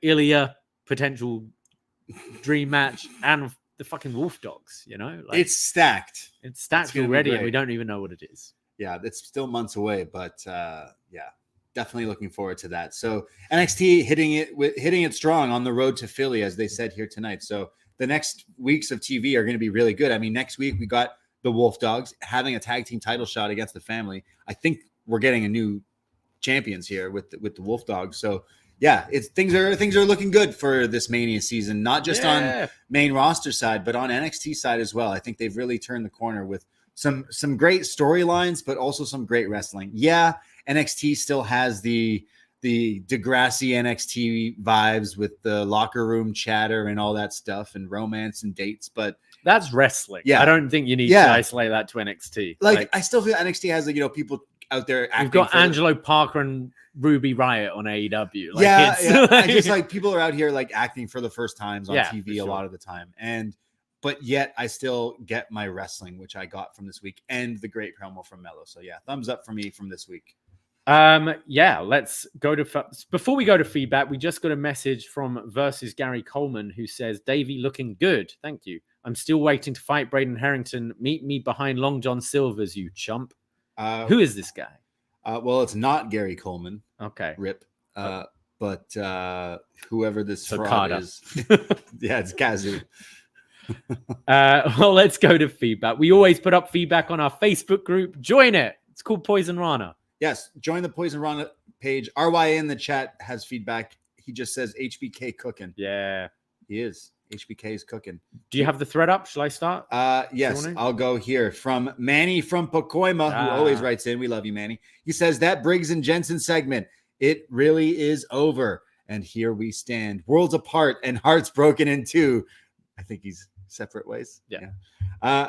Ilja potential dream match and the fucking Wolf Dogs, it's stacked. It's stacked already and we don't even know what it is. Yeah, it's still months away, but definitely looking forward to that. So NXT hitting it strong on the road to Philly, as they said here tonight. So the next weeks of TV are going to be really good. I mean, next week we got the Wolf Dogs having a tag team title shot against the Family. I think we're getting a new champions here with the Wolf Dogs. So yeah, things are looking good for this Mania season, not just on main roster side, but on NXT side as well. I think they've really turned the corner with some great storylines, but also some great wrestling. Yeah, NXT still has the Degrassi NXT vibes with the locker room chatter and all that stuff and romance and dates, but that's wrestling. Yeah, I don't think you need to isolate that to NXT. Like I still feel NXT has people out there acting. You've got Angelo Parker and Ruby Riott on AEW. I just people are out here acting for the first times on TV a lot of the time. But yet I still get my wrestling, which I got from this week, and the great promo from Melo. So yeah, thumbs up for me from this week. Let's go to before we go to feedback, we just got a message from versus Gary Coleman who says, Davie looking good. Thank you. I'm still waiting to fight Braden Herrington. Meet me behind Long John Silver's, you chump. Who is this guy? Well, it's not Gary Coleman. Okay. Rip. But whoever this fraud Okada. is. Yeah, it's Kazu. Well, let's go to feedback. We always put up feedback on our Facebook group. Join it. It's called Poison Rana. Yes, join the Poison Rana page. RYA in the chat has feedback. He just says HBK cooking. Yeah. He is. HBK is cooking. Do you have the thread up? Shall I start? Yes, I'll go here. From Manny from Pacoima, who always writes in. We love you, Manny. He says, that Briggs and Jensen segment, it really is over. And here we stand, worlds apart and hearts broken in two. I think he's separate ways. Yeah.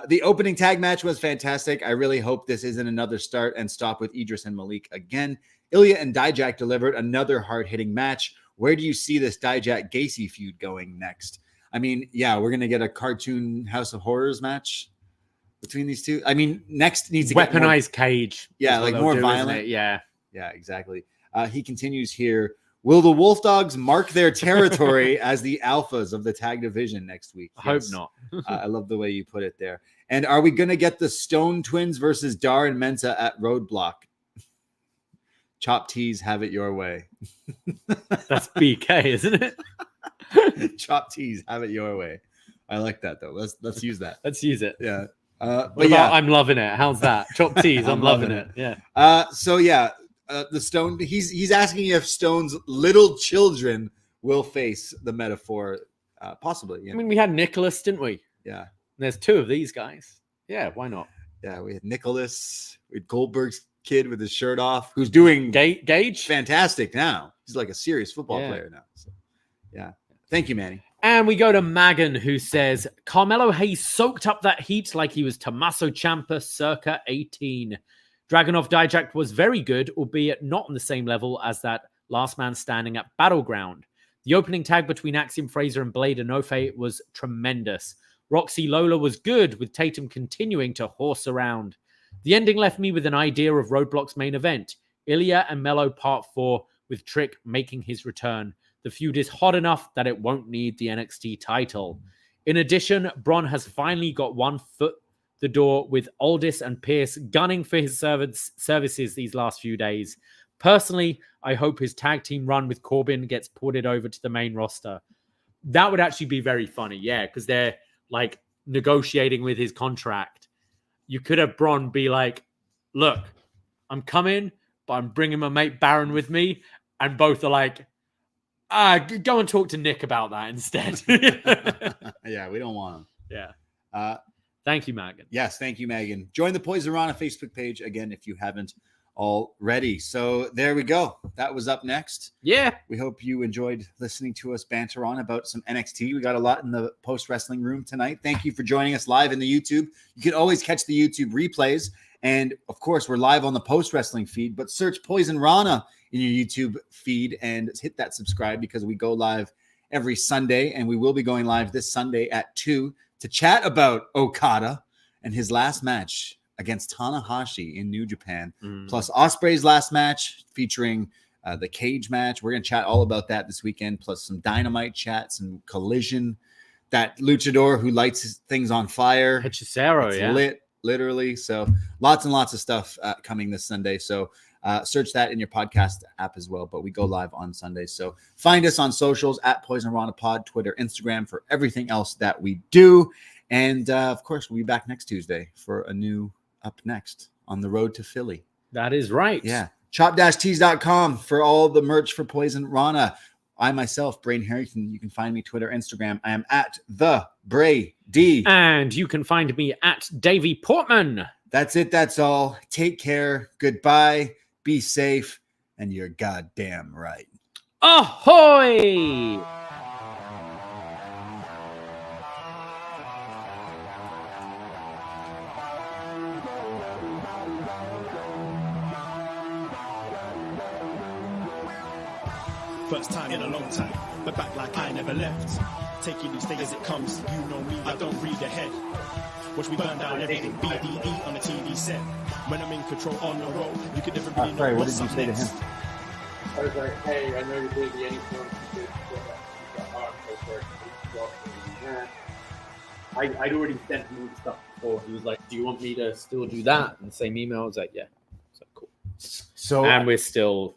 The opening tag match was fantastic. I really hope this isn't another start and stop with Edris and Malik again. Ilja and Dijak delivered another hard-hitting match. Where do you see this Dijak-Gacy feud going next? I mean, yeah, we're going to get a cartoon House of Horrors match between these two. I mean, next needs to get weaponized cage. Yeah, like more violent. Yeah. Yeah, exactly. He continues here. Will the Wolf Dogs mark their territory as the alphas of the tag division next week? I hope not. I love the way you put it there. And are we going to get the Stone Twins versus Dar and Mensa at Roadblock? Chop Tees, have it your way. That's BK, isn't it? Chop Tees, have it your way. I like that though. Let's use that. Let's use it. Yeah. But yeah, I'm loving it. How's that? Chop Tees, I'm loving it. Yeah. So yeah, the Stone. He's asking if Stone's little children will face the metaphor, possibly. I mean, we had Nicholas, didn't we? Yeah. And there's two of these guys. Yeah, why not? Yeah, we had Nicholas. We had Goldberg's kid with his shirt off, who's doing Gage fantastic now. He's like a serious football player now. So, yeah. Thank you, Manny. And we go to Magan, who says, Carmelo Hayes soaked up that heat like he was Tommaso Ciampa circa 18. Dragunov Dijak was very good, albeit not on the same level as that last man standing at Battleground. The opening tag between Axiom, Frazer, and Blade Enofe was tremendous. Roxy Lola was good, with Tatum continuing to horse around. The ending left me with an idea of Roadblock's main event, Ilja and Melo Part 4, with Trick making his return. The feud is hot enough that it won't need the NXT title. In addition, Bron has finally got one foot the door, with Aldis and Pierce gunning for his services these last few days. Personally, I hope his tag team run with Corbin gets ported over to the main roster. That would actually be very funny, yeah, because they're like negotiating with his contract. You could have Bron be like, look, I'm coming, but I'm bringing my mate Baron with me. And both are like, go and talk to Nick about that instead. Yeah, we don't want him. Yeah. Thank you, Megan. Yes, thank you, Megan. Join the Poison Rana Facebook page again if you haven't already. So there we go. That was up next. Yeah. We hope you enjoyed listening to us banter on about some NXT. We got a lot in the post wrestling room tonight. Thank you for joining us live in the YouTube. You can always catch the YouTube replays. And of course, we're live on the post wrestling feed, but search Poison Rana in your YouTube feed and hit that subscribe, because we go live every Sunday, and we will be going live this Sunday at 2 to chat about Okada and his last match against Tanahashi in New Japan, plus Ospreay's last match featuring the cage match. We're going to chat all about that this weekend, plus some Dynamite chat, some Collision, that luchador who lights things on fire. Hechicero, yeah. Lit, literally. So lots and lots of stuff coming this Sunday. So search that in your podcast app as well. But we go live on Sunday. So find us on socials at Poison Rana Pod, Twitter, Instagram for everything else that we do. And of course, we'll be back next Tuesday for a new Up Next on the road to Philly. That is right. Yeah. Chop-tees.com for all the merch for Poison Rana. I myself, Braden Herrington, you can find me Twitter, Instagram. I am at the Bray D. And you can find me at Davie Portman. That's it. That's all. Take care. Goodbye. Be safe. And you're goddamn right. Ahoy! First time in a long time, but back like I never left. Taking each day as it comes, you know me, I don't read ahead. Watch me burn down everything, BDE on the TV set. When I'm in control on the road, you could never really know what's up next. I was like, hey, I know you're doing the anything. I'd already sent him all the stuff before. He was like, do you want me to still do that? And the same email, I was like, yeah. So and we're still